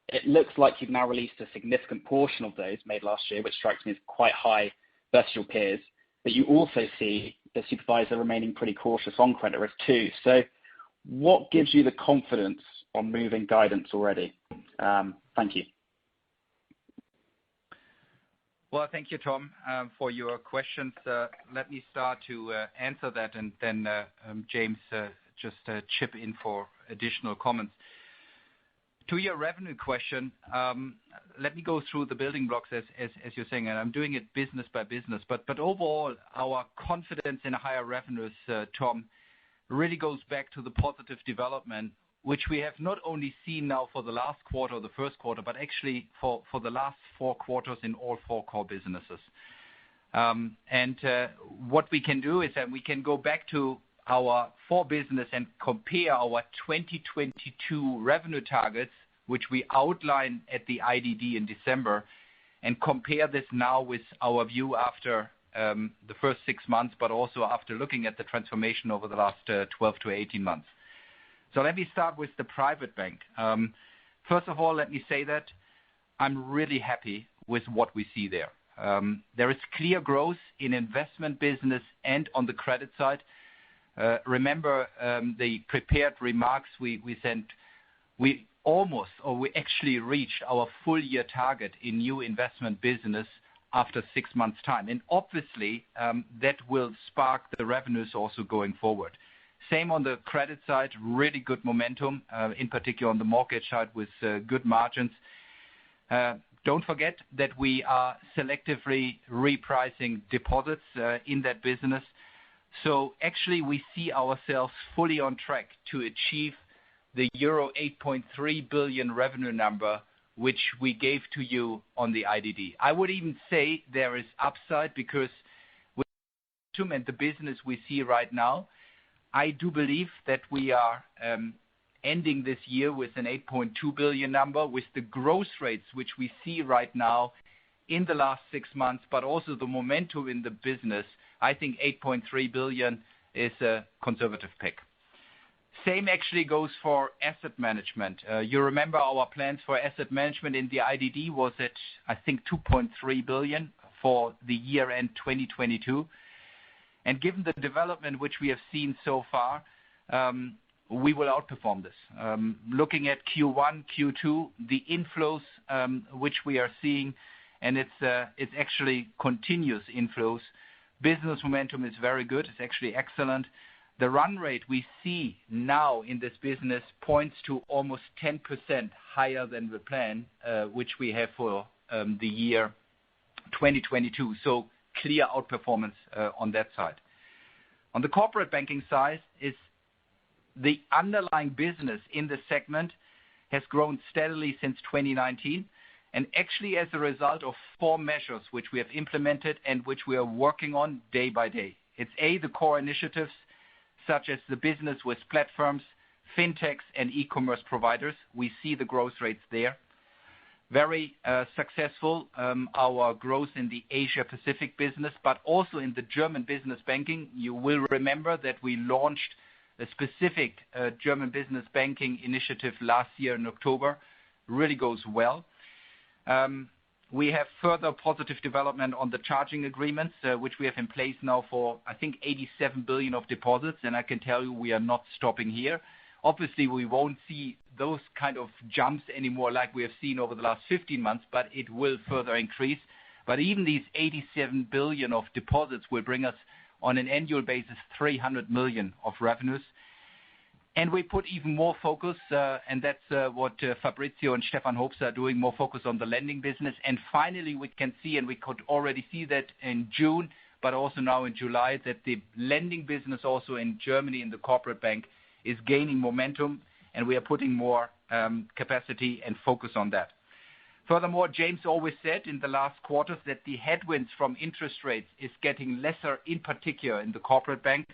It looks like you've now released a significant portion of those made last year, which strikes me as quite high versus your peers, but you also see the supervisor remaining pretty cautious on credit risk too. So what gives you the confidence on moving guidance already? Thank you. Well, thank you, Tom, for your questions. Let me start to answer that, and then James just chip in for additional comments. To your revenue question, let me go through the building blocks as you're saying, and I'm doing it business by business. But overall, our confidence in higher revenues, Tom, really goes back to the positive development, which we have not only seen now for the last quarter or the first quarter, but actually for the last 4 quarters in all 4 core businesses. What we can do is that we can go back to our 4 business and compare our 2022 revenue targets, which we outlined at the IDD in December, and compare this now with our view after the first 6 months, but also after looking at the transformation over the last 12 to 18 months. So let me start with the private bank. First of all, let me say that I'm really happy with what we see there. There is clear growth in investment business and on the credit side. Remember the prepared remarks we sent. We actually reached our full year target in new investment business after 6 months' time. And obviously, that will spark the revenues also going forward. Same on the credit side, really good momentum, in particular on the mortgage side with good margins. Don't forget that we are selectively repricing deposits in that business. So actually, we see ourselves fully on track to achieve the euro 8.3 billion revenue number, which we gave to you on the IDD. I would even say there is upside because with the business we see right now, I do believe that we are ending this year with an 8.2 billion number with the growth rates which we see right now in the last 6 months, but also the momentum in the business. I think 8.3 billion is a conservative pick. Same actually goes for asset management. You remember our plans for asset management in the IDD was at, I think, 2.3 billion for the year end 2022. And given the development which we have seen so far, we will outperform this. Looking at Q1, Q2, the inflows which we are seeing, and it's actually continuous inflows. Business momentum is very good. It's actually excellent. The run rate we see now in this business points to almost 10% higher than the plan, which we have for the year 2022. So clear outperformance on that side. On the corporate banking side is the underlying business in the segment has grown steadily since 2019, and actually as a result of 4 measures which we have implemented and which we are working on day by day. It's the core initiatives such as the business with platforms, fintechs, and e-commerce providers. We see the growth rates there. Very successful, our growth in the Asia Pacific business, but also in the German business banking. You will remember that we launched a specific German business banking initiative last year in October. Really goes well. We have further positive development on the charging agreements, which we have in place now for, I think, 87 billion of deposits, and I can tell you we are not stopping here. Obviously, we won't see those kind of jumps anymore like we have seen over the last 15 months, but it will further increase. But even these 87 billion of deposits will bring us on an annual basis 300 million of revenues. And we put even more focus, and that's what Fabrizio and Stefan Hoops are doing, more focus on the lending business. And finally, we can see, and we could already see that in June, but also now in July, that the lending business also in Germany in the corporate bank is gaining momentum, and we are putting more capacity and focus on that. Furthermore, James always said in the last quarters that the headwinds from interest rates is getting lesser, in particular in the corporate bank.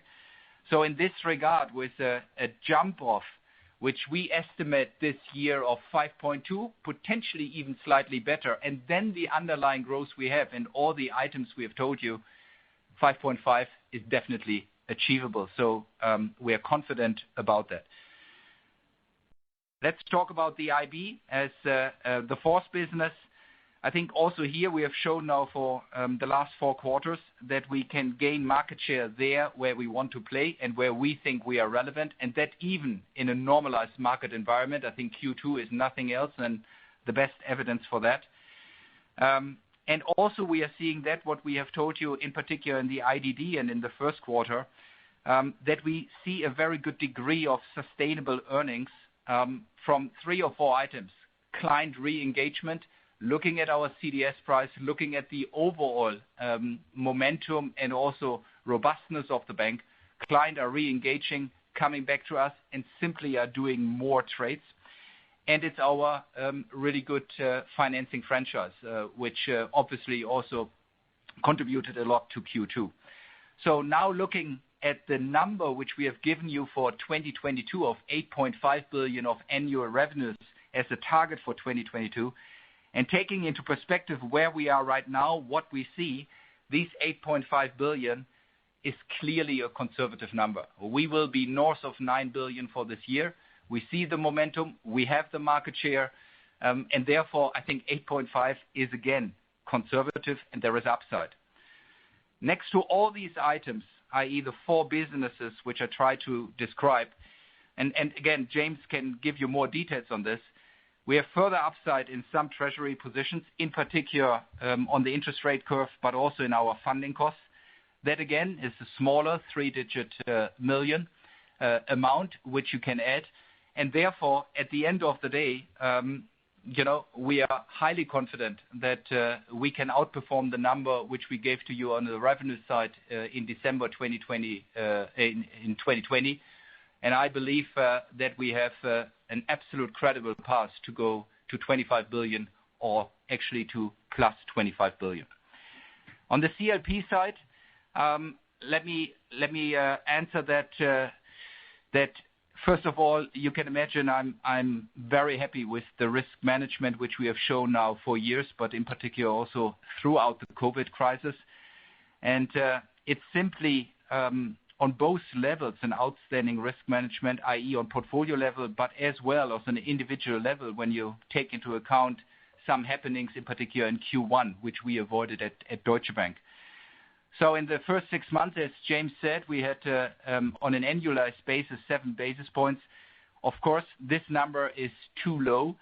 So in this regard, with a jump off, which we estimate this year of 5.2, potentially even slightly better, and then the underlying growth we have and all the items we have told you, 5.5 is definitely achievable. So we are confident about that. Let's talk about the IB as the fourth business. I think also here we have shown now for the last 4 quarters that we can gain market share there where we want to play and where we think we are relevant, and that even in a normalized market environment. I think Q2 is nothing else than the best evidence for that. And also we are seeing that what we have told you in particular in the IDD and in the first quarter, that we see a very good degree of sustainable earnings from 3 or 4 items. Client re-engagement, looking at our CDS price, looking at the overall momentum and also robustness of the bank. Clients are re-engaging, coming back to us, and simply are doing more trades. And it's our really good financing franchise, which obviously also contributed a lot to Q2. So now looking at the number which we have given you for 2022 of 8.5 billion of annual revenues as a target for 2022, and taking into perspective where we are right now, what we see, these 8.5 billion is clearly a conservative number. We will be north of 9 billion for this year. We see the momentum, we have the market share, and therefore I think 8.5 is again conservative and there is upside. Next to all these items, i.e. the 4 businesses which I try to describe, and again, James can give you more details on this, we have further upside in some treasury positions, in particular on the interest rate curve, but also in our funding costs. That again is a smaller 3-digit million amount which you can add. And therefore, at the end of the day, we are highly confident that we can outperform the number which we gave to you on the revenue side in December 2020, in 2020. And I believe that we have an absolute credible path to go to 25 billion or actually to plus 25 billion. On the CLP side, let me answer that first of all, you can imagine I'm very happy with the risk management which we have shown now for years, but in particular also throughout the COVID crisis. And it's simply on both levels an outstanding risk management, i.e. on portfolio level, but as well as on an individual level when you take into account some happenings in particular in Q1, which we avoided at Deutsche Bank. So in the first 6 months, as James said, we had on an annualized basis 7 basis points. Of course, this number is too low,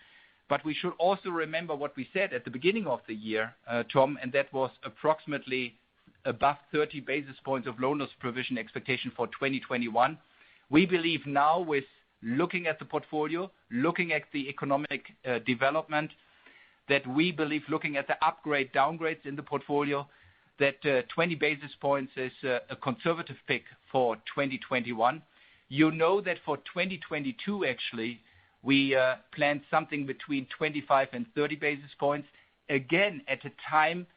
but we should also remember what we said at the beginning of the year, Tom, and that was approximately above 30 basis points of loan loss provision expectation for 2021. We believe now with looking at the portfolio, looking at the economic development, that we believe looking at the upgrade downgrades in the portfolio, that 20 basis points is a conservative pick for 2021. You know that for 2022 actually We planned something between 25 and 30 basis points, again at a time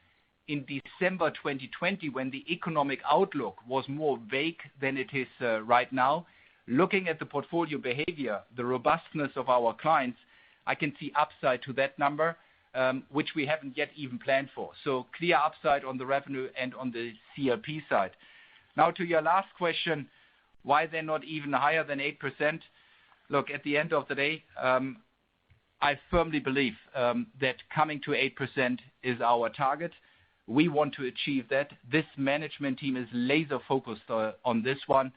in December 2020 when the economic outlook was more vague than it is right now. Looking at the portfolio behavior, the robustness of our clients, I can see upside to that number, which we haven't yet even planned for. So clear upside on the revenue and on the CLP side. Now to your last question, why they're not even higher than 8%? Look, at the end of the day, I firmly believe that coming to 8% is our target. We want to achieve that. This management team is laser focused on this one.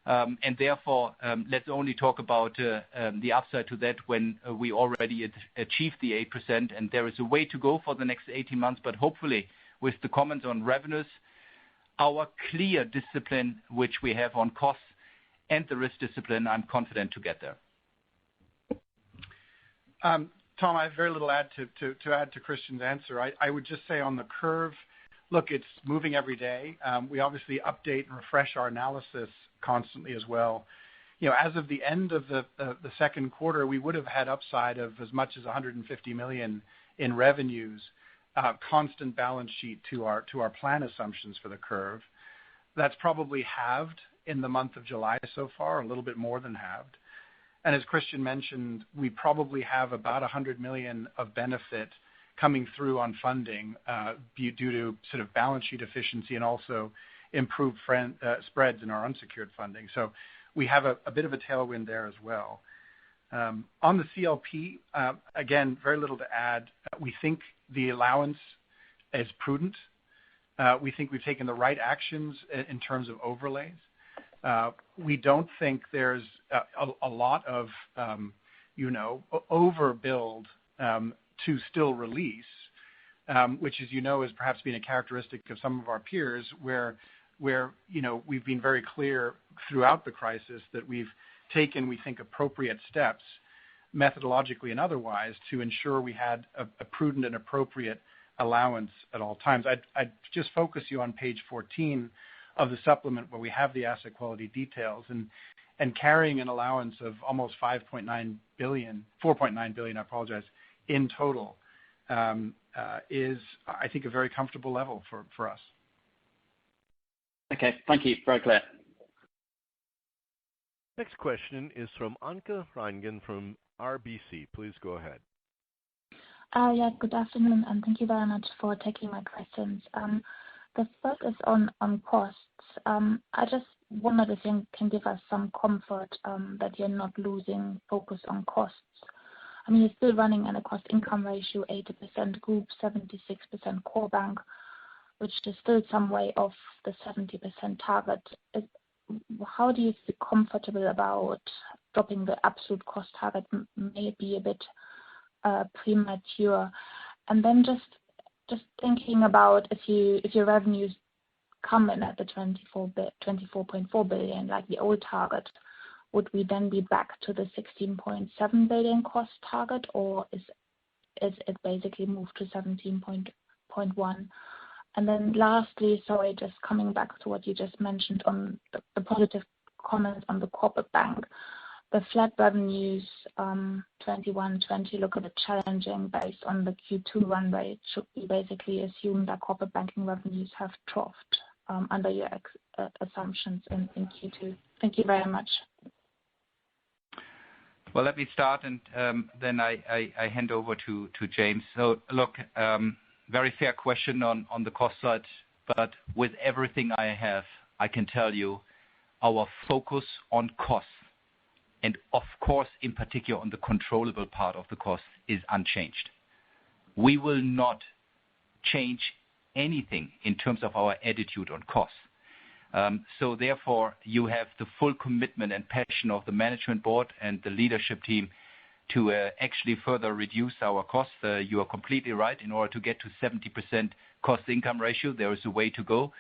And therefore, let's only talk about the upside to that when we already achieved the 8%. And there is a way to go for the next 18 months, but hopefully with the comments on revenues, our clear discipline, which we have on costs, and the risk discipline, I'm confident to get there. Tom, I have very little to add to Christian's answer. I would just say on the curve, look, it's moving every day. We obviously update and refresh our analysis constantly as well. As of the end of the second quarter, we would have had upside of as much as 150 million in revenues, constant balance sheet to our plan assumptions for the curve. That's probably halved in the month of July so far, a little bit more than halved. And as Christian mentioned, we probably have about 100 million of benefit coming through on funding due to sort of balance sheet efficiency and also improved spreads in our unsecured funding. So we have a bit of a tailwind there as well. On the CLP, again, very little to add. We think the allowance is prudent. We think we've taken the right actions in terms of overlays. We don't think there's a lot of, overbuild to still release, which, as you know, has perhaps been a characteristic of some of our peers, where we've been very clear throughout the crisis that we've taken, we think, appropriate steps, methodologically and otherwise, to ensure we had a prudent and appropriate allowance at all times. I'd just focus you on page 14 of the supplement where we have the asset quality details, and carrying an allowance of almost 4.9 billion, in total, is, I think, a very comfortable level for us. Okay, thank you. Very clear. Next question is from Anke Reingen from RBC. Please go ahead. Good afternoon, and thank you very much for taking my questions. The first is on costs. I just wondered if you can give us some comfort that you're not losing focus on costs. I mean, you're still running at a cost-income ratio, 80% group, 76% core bank, which is still some way off the 70% target. How do you feel comfortable about dropping the absolute cost target? Maybe a bit premature. And then just thinking about if your revenues come in at the 24.4 billion, like the old target, would we then be back to the 16.7 billion cost target, or is it basically moved to 17.1? And then lastly, sorry, just coming back to what you just mentioned on the positive comments on the corporate bank. The flat revenues 21-20 look a bit challenging based on the Q2 run rate. Should we basically assume that corporate banking revenues have troughed under your assumptions in Q2? Thank you very much. Well, let me start, and then I hand over to James. So look, very fair question on the cost side, but with everything I have, I can tell you our focus on costs, and of course, in particular on the controllable part of the cost, is unchanged. We will not change anything in terms of our attitude on costs. So therefore, you have the full commitment and passion of the management board and the leadership team to actually further reduce our costs. You are completely right. In order to get to 70% cost-income ratio, there is a way to go.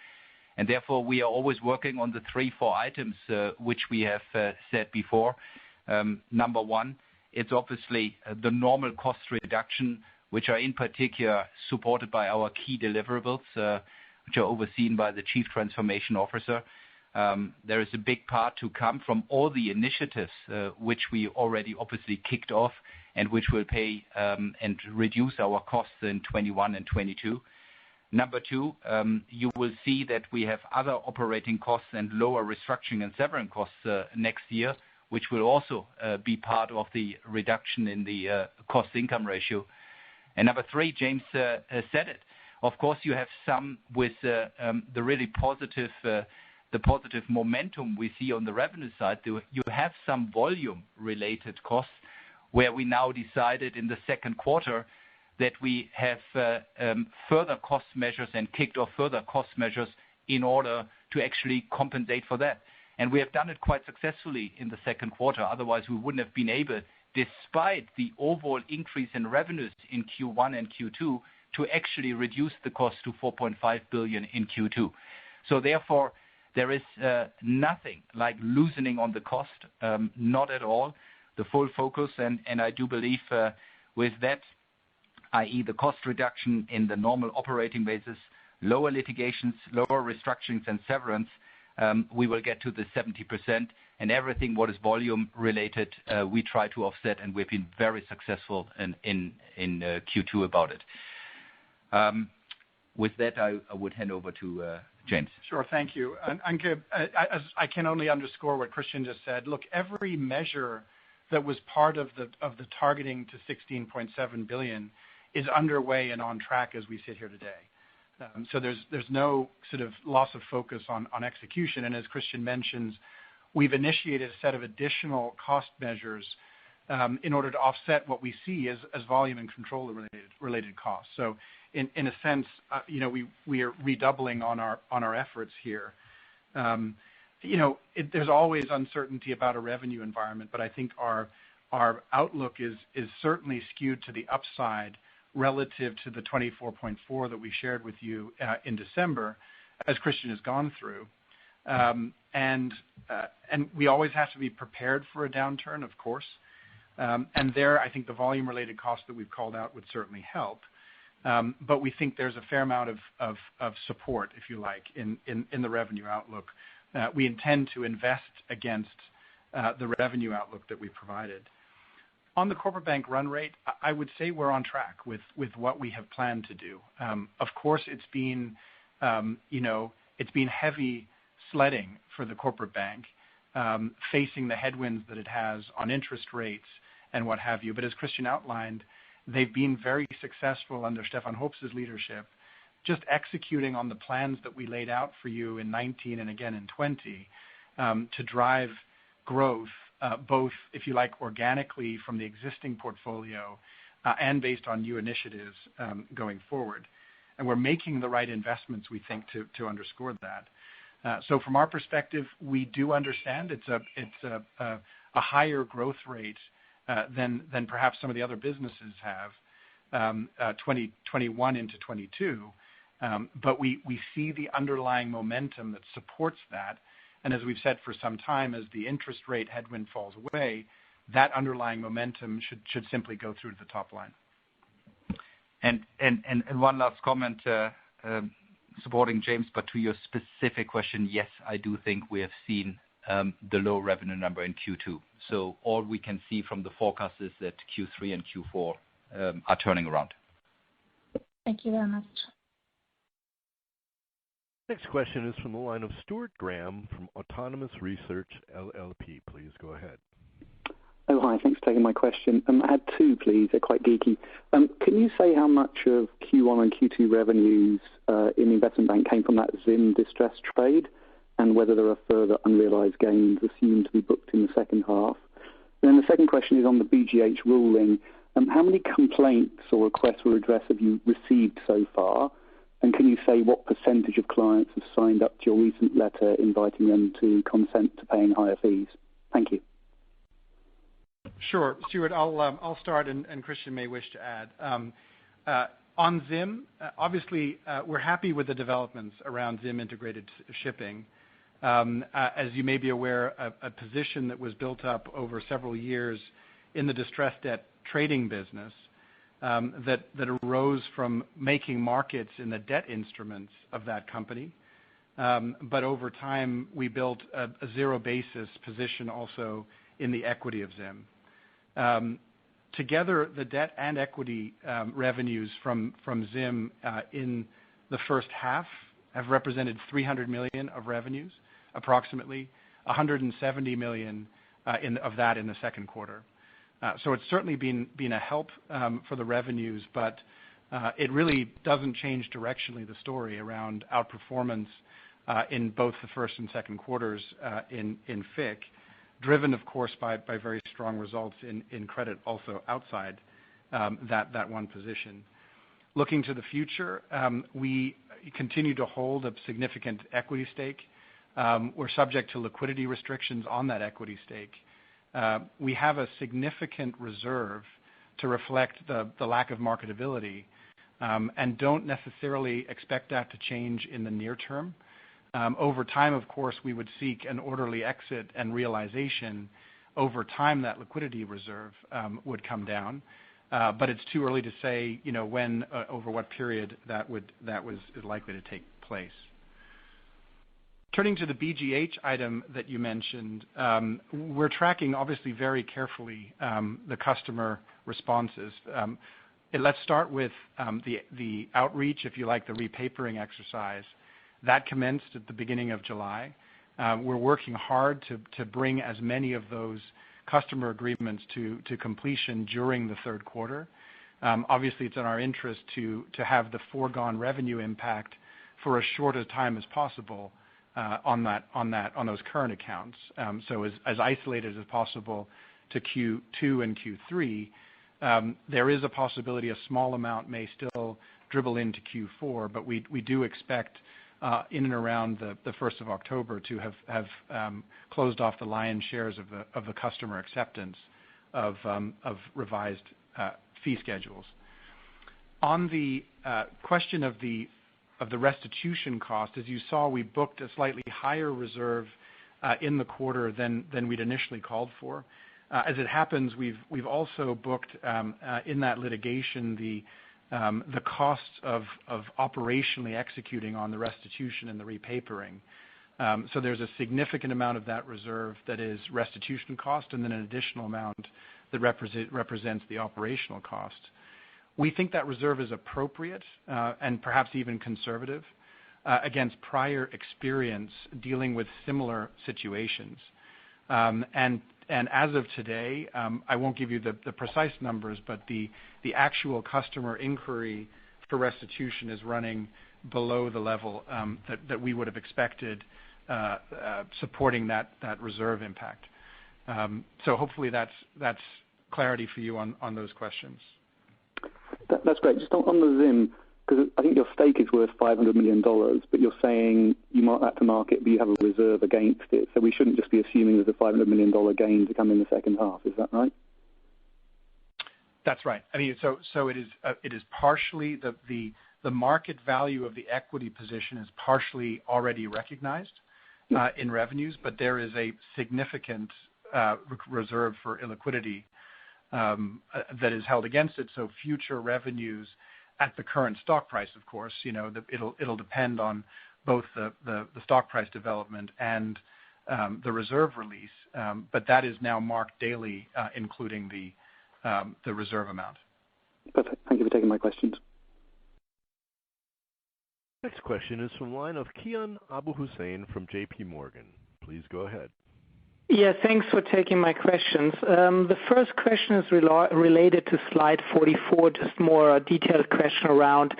And therefore, we are always working on the 3-4 items which we have said before. Number one, it's obviously the normal cost reduction, which are in particular supported by our key deliverables, which are overseen by the Chief Transformation Officer. There is a big part to come from all the initiatives which we already obviously kicked off and which will pay and reduce our costs in 21 and 22. Number two, you will see that we have other operating costs and lower restructuring and severance costs next year, which will also be part of the reduction in the cost-income ratio. And number three, James said it. Of course, you have some with the really positive momentum we see on the revenue side. You have some volume-related costs where we now decided in the second quarter that we have further cost measures and kicked off further cost measures in order to actually compensate for that. And we have done it quite successfully in the second quarter. Otherwise, we wouldn't have been able, despite the overall increase in revenues in Q1 and Q2, to actually reduce the cost to 4.5 billion in Q2. So therefore, there is nothing like loosening on the cost, not at all. The full focus, and I do believe with that, i.e. the cost reduction in the normal operating basis, lower litigations, lower restructurings and severance, we will get to the 70%, and everything what is volume related, we try to offset, and we've been very successful in Q2 about it. With that, I would hand over to James. Sure, thank you. And Anke, I can only underscore what Christian just said. Look, every measure that was part of the targeting to 16.7 billion is underway and on track as we sit here today. So there's no sort of loss of focus on execution. And as Christian mentions, we've initiated a set of additional cost measures in order to offset what we see as volume and control related costs. So in a sense, we are redoubling on our efforts here. There's always uncertainty about a revenue environment, but I think our outlook is certainly skewed to the upside relative to the 24.4 that we shared with you in December, as Christian has gone through. And we always have to be prepared for a downturn, of course. And there, I think the volume-related costs that we've called out would certainly help. But we think there's a fair amount of support, if you like, in the revenue outlook. We intend to invest against the revenue outlook that we provided. On the corporate bank run rate, I would say we're on track with what we have planned to do. Of course, it's been heavy sledding for the corporate bank, facing the headwinds that it has on interest rates and what have you. But as Christian outlined, they've been very successful under Stefan Hoops' leadership, just executing on the plans that we laid out for you in 19 and again in 20 to drive growth, both, if you like, organically from the existing portfolio and based on new initiatives going forward. And we're making the right investments, we think, to underscore that. So from our perspective, we do understand it's a higher growth rate than perhaps some of the other businesses have, 2021 into 22. But we see the underlying momentum that supports that. And as we've said for some time, as the interest rate headwind falls away, that underlying momentum should simply go through to the top line. And one last comment supporting James, but to your specific question, yes, I do think we have seen the low revenue number in Q2. So all we can see from the forecast is that Q3 and Q4 are turning around. Thank you very much. Next question is from the line of Stuart Graham from Autonomous Research, LLP. Please go ahead. Oh, hi. Thanks for taking my question. I had two, please. They're quite geeky. Can you say how much of Q1 and Q2 revenues in the investment bank came from that Zim distressed trade, and whether there are further unrealized gains assumed to be booked in the second half? And then the second question is on the BGH ruling. How many complaints or requests for redress have you received so far? And can you say what percentage of clients have signed up to your recent letter inviting them to consent to paying higher fees? Thank you. Sure, Stuart. I'll start, and Christian may wish to add. On Zim, obviously, we're happy with the developments around Zim integrated shipping. As you may be aware, a position that was built up over several years in the distressed debt trading business that arose from making markets in the debt instruments of that company. But over time, we built a zero basis position also in the equity of Zim. Together, the debt and equity revenues from Zim in the first half have represented 300 million of revenues, approximately 170 million of that in the second quarter. So it's certainly been a help for the revenues, but it really doesn't change directionally the story around outperformance in both the first and second quarters in FIC, driven, of course, by very strong results in credit also outside that one position. Looking to the future, we continue to hold a significant equity stake. We're subject to liquidity restrictions on that equity stake. We have a significant reserve to reflect the lack of marketability, and don't necessarily expect that to change in the near term. Over time, of course, we would seek an orderly exit and realization. Over time, that liquidity reserve would come down, but it's too early to say, when, over what period that is likely to take place. Turning to the BGH item that you mentioned, we're tracking obviously very carefully the customer responses. Let's start with the outreach, if you like, the repapering exercise. That commenced at the beginning of July. We're working hard to bring as many of those customer agreements to completion during the third quarter. Obviously, it's in our interest to have the foregone revenue impact for as short a time as possible on those current accounts. So as isolated as possible to Q2 and Q3. There is a possibility a small amount may still dribble into Q4, but we do expect in and around the 1st of October to have closed off the lion's shares of the customer acceptance of revised fee schedules. On the question of the restitution cost, as you saw, we booked a slightly higher reserve in the quarter than we'd initially called for. As it happens, we've also booked in that litigation the costs of operationally executing on the restitution and the repapering. So there's a significant amount of that reserve that is restitution cost, and then an additional amount that represents the operational cost. We think that reserve is appropriate and perhaps even conservative against prior experience dealing with similar situations. And as of today, I won't give you the precise numbers, but the actual customer inquiry for restitution is running below the level that we would have expected supporting that reserve impact. So hopefully that's clarity for you on those questions. That's great. Just on the Zim, because I think your stake is worth $500 million, but you're saying you mark that to market, but you have a reserve against it. So we shouldn't just be assuming there's a $500 million gain to come in the second half. Is that right? That's right. I mean, so it is partially the market value of the equity position is partially already recognized in revenues, but there is a significant reserve for illiquidity that is held against it. So future revenues at the current stock price, of course, it'll depend on both the stock price development and the reserve release, but that is now marked daily, including the reserve amount. Perfect. Thank you for taking my questions. Next question is from the line of Kian Abouhossein from JP Morgan. Please go ahead. Yeah, thanks for taking my questions. The first question is related to slide 44, just more a detailed question around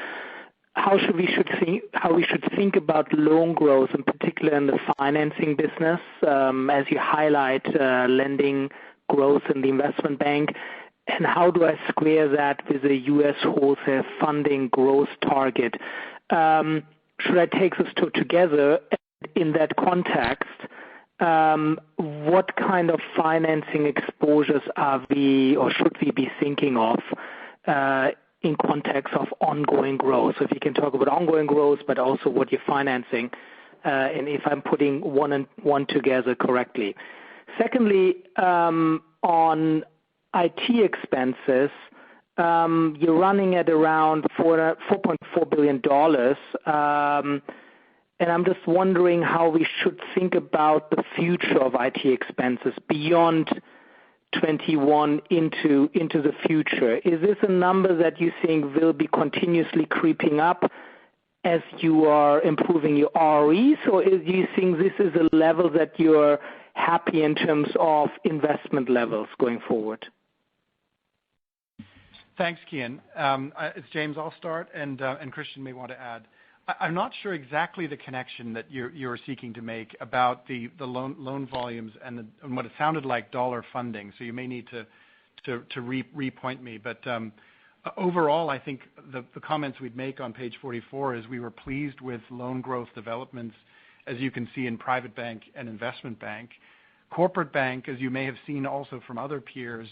how we should think about loan growth, in particular in the financing business, as you highlight lending growth in the investment bank, and how do I square that with the U.S. wholesale funding growth target? Should I take those two together? In that context, what kind of financing exposures are we or should we be thinking of in context of ongoing growth? So if you can talk about ongoing growth, but also what you're financing, and if I'm putting one and one together correctly. Secondly, on IT expenses, you're running at around $4.4 billion. and I'm just wondering how we should think about the future of IT expenses beyond 21 into the future. Is this a number that you think will be continuously creeping up as you are improving your ROEs, or do you think this is a level that you're happy in terms of investment levels going forward? Thanks, Kian. It's James. I'll start, and Christian may want to add. I'm not sure exactly the connection that you're seeking to make about the loan volumes and what it sounded like dollar funding. So you may need to repoint me. But overall, I think the comments we'd make on page 44 is we were pleased with loan growth developments, as you can see in private bank and investment bank. Corporate bank, as you may have seen also from other peers,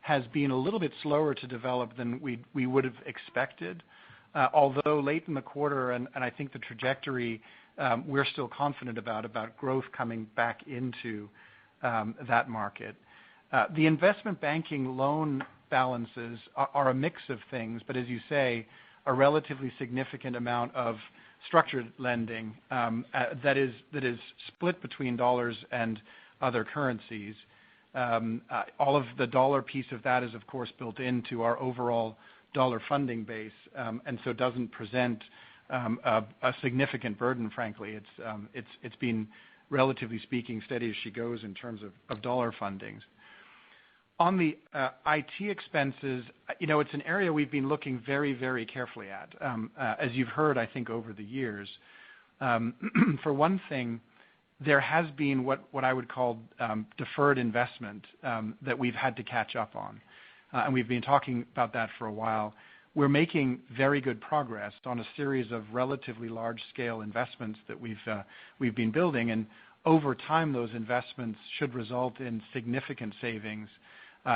has been a little bit slower to develop than we would have expected. Although late in the quarter, and I think the trajectory we're still confident about growth coming back into that market. The investment banking loan balances are a mix of things, but as you say, a relatively significant amount of structured lending that is split between dollars and other currencies. All of the dollar piece of that is, of course, built into our overall dollar funding base, and so doesn't present a significant burden, frankly. It's been, relatively speaking, steady as she goes in terms of dollar fundings. On the IT expenses, it's an area we've been looking very, very carefully at, as you've heard, I think, over the years. For one thing, there has been what I would call deferred investment that we've had to catch up on. And we've been talking about that for a while. We're making very good progress on a series of relatively large-scale investments that we've been building, and over time, those investments should result in significant savings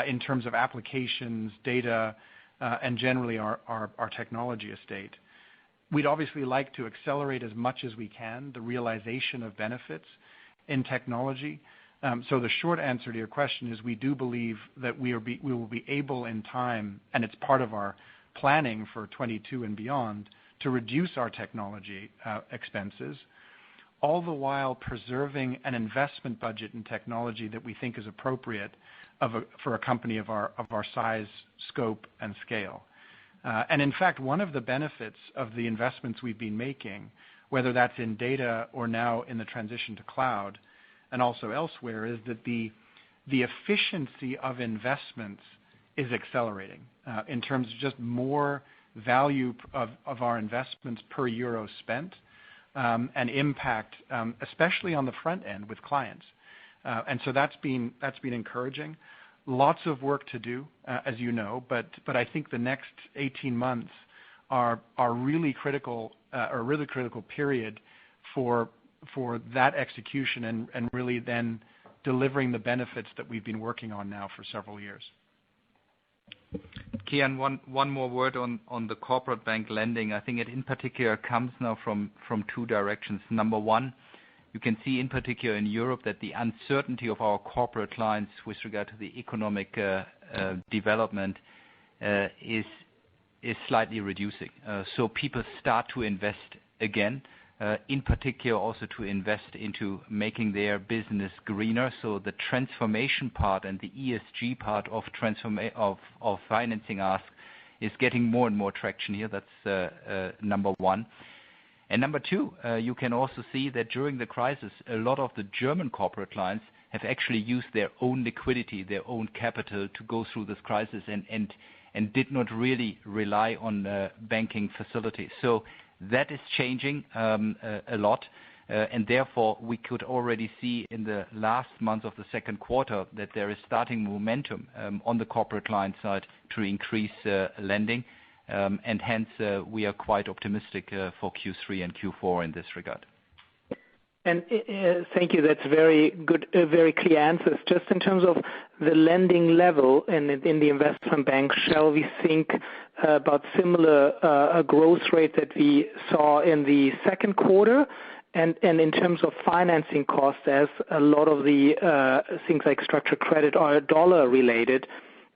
in terms of applications, data, and generally our technology estate. We'd obviously like to accelerate as much as we can the realization of benefits in technology. So the short answer to your question is we do believe that we will be able in time, and it's part of our planning for 22 and beyond, to reduce our technology expenses, all the while preserving an investment budget in technology that we think is appropriate for a company of our size, scope, and scale. And in fact, one of the benefits of the investments we've been making, whether that's in data or now in the transition to cloud, and also elsewhere, is that the efficiency of investments is accelerating in terms of just more value of our investments per euro spent and impact, especially on the front end with clients. And so that's been encouraging. Lots of work to do, as you know, but I think the next 18 months are really critical, a really critical period for that execution and really then delivering the benefits that we've been working on now for several years. Kian, one more word on the corporate bank lending. I think it in particular comes now from two directions. Number one, you can see in particular in Europe that the uncertainty of our corporate clients with regard to the economic development is slightly reducing. So people start to invest again, in particular also to invest into making their business greener. So the transformation part and the ESG part of financing ask is getting more and more traction here. That's number one. And number two, you can also see that during the crisis, a lot of the German corporate clients have actually used their own liquidity, their own capital to go through this crisis and did not really rely on banking facilities. So that is changing a lot, and therefore we could already see in the last month of the second quarter that there is starting momentum on the corporate client side to increase lending, and hence we are quite optimistic for Q3 and Q4 in this regard. And thank you. That's very good, very clear answers. Just in terms of the lending level in the investment bank, shall we think about similar growth rate that we saw in the second quarter? And in terms of financing costs, as a lot of the things like structured credit are dollar related,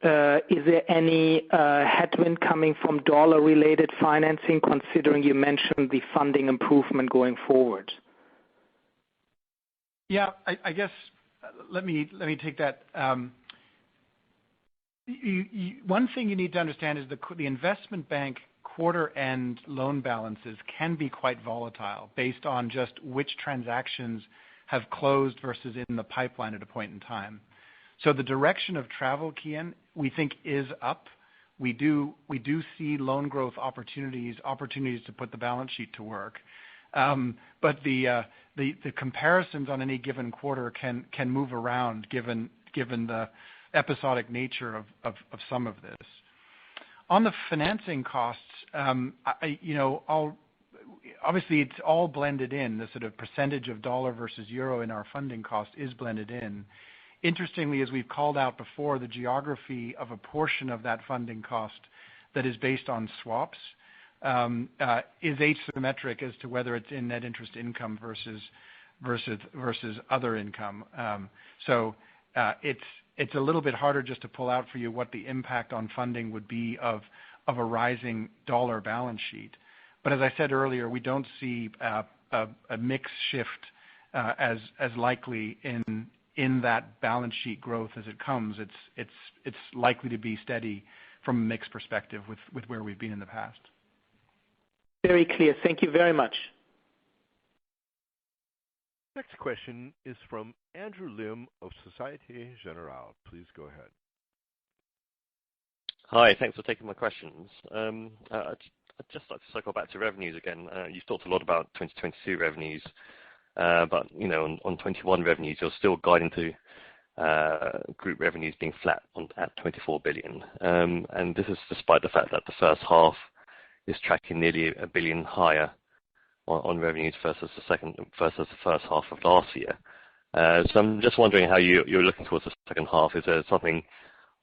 is there any headwind coming from dollar-related financing, considering you mentioned the funding improvement going forward? Yeah, I guess let me take that. One thing you need to understand is the investment bank quarter-end loan balances can be quite volatile based on just which transactions have closed versus in the pipeline at a point in time. So the direction of travel, Kian, we think is up. We do see loan growth opportunities to put the balance sheet to work. But the comparisons on any given quarter can move around given the episodic nature of some of this. On the financing costs, obviously it's all blended in. The sort of percentage of dollar versus euro in our funding cost is blended in. Interestingly, as we've called out before, the geography of a portion of that funding cost that is based on swaps is asymmetric as to whether it's in net interest income versus other income. So it's a little bit harder just to pull out for you what the impact on funding would be of a rising dollar balance sheet. But as I said earlier, we don't see a mix shift as likely in that balance sheet growth as it comes. It's likely to be steady from a mix perspective with where we've been in the past. Very clear. Thank you very much. Next question is from Andrew Lim of Societe Generale. Please go ahead. Hi, thanks for taking my questions. I'd just like to circle back to revenues again. You've talked a lot about 2022 revenues, but on 21 revenues, you're still guiding to group revenues being flat at 24 billion. And this is despite the fact that the first half is tracking nearly 1 billion higher on revenues versus the first half of last year. So I'm just wondering how you're looking towards the second half. Is there something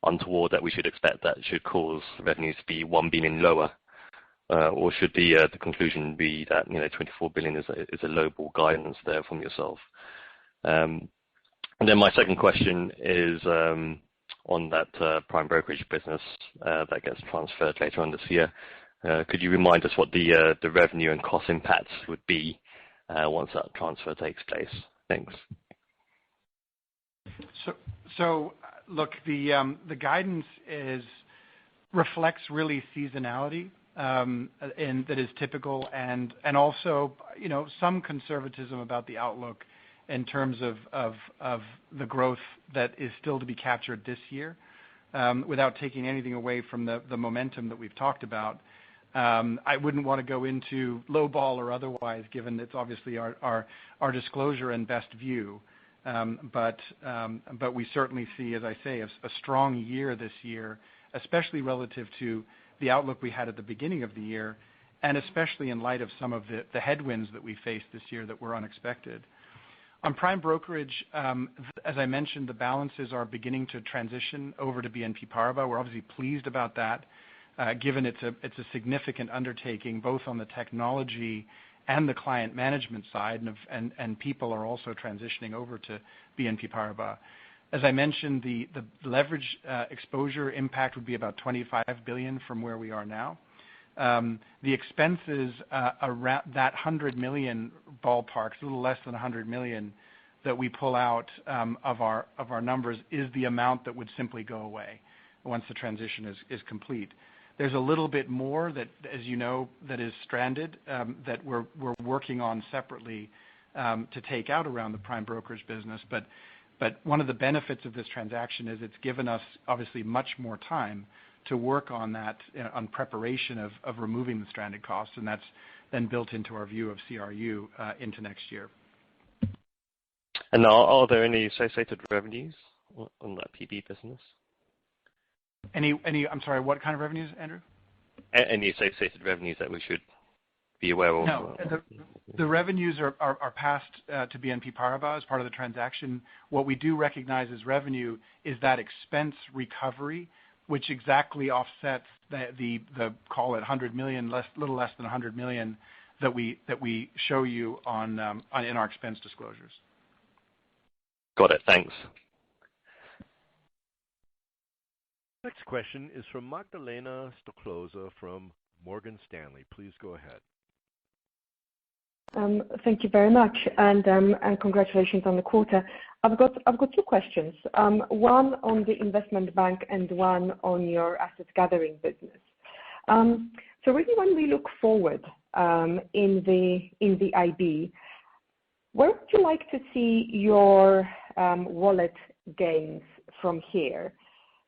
untoward that we should expect that should cause revenues to be 1 billion lower? Or should the conclusion be that 24 billion is a lowball guidance there from yourself? And then my second question is on that prime brokerage business that gets transferred later on this year. Could you remind us what the revenue and cost impacts would be once that transfer takes place? Thanks. So look, the guidance reflects really seasonality, and that is typical, and also some conservatism about the outlook in terms of the growth that is still to be captured this year, without taking anything away from the momentum that we've talked about. I wouldn't want to go into low ball or otherwise, given it's obviously our disclosure and best view. But we certainly see, as I say, a strong year this year, especially relative to the outlook we had at the beginning of the year, and especially in light of some of the headwinds that we faced this year that were unexpected. On prime brokerage, as I mentioned, the balances are beginning to transition over to BNP Paribas. We're obviously pleased about that, given it's a significant undertaking both on the technology and the client management side, and people are also transitioning over to BNP Paribas. As I mentioned, the leverage exposure impact would be about 25 billion from where we are now. The expenses around that 100 million ballpark, a little less than 100 million that we pull out of our numbers, is the amount that would simply go away once the transition is complete. There's a little bit more that, as you know, that is stranded, that we're working on separately to take out around the prime brokerage business. But one of the benefits of this transaction is it's given us obviously much more time to work on that, on preparation of removing the stranded costs, and that's then built into our view of CRU into next year. And are there any associated revenues on that PB business? I'm sorry, what kind of revenues, Andrew? Any associated revenues that we should be aware of? No, the revenues are passed to BNP Paribas as part of the transaction. What we do recognize as revenue is that expense recovery, which exactly offsets the call it 100 million, little less than 100 million that we show you in our expense disclosures. Got it. Thanks. Next question is from Magdalena Stoklosa from Morgan Stanley. Please go ahead. Thank you very much, and congratulations on the quarter. I've got two questions. One on the investment bank and one on your asset gathering business. So really, when we look forward in the IB, where would you like to see your wallet gains from here?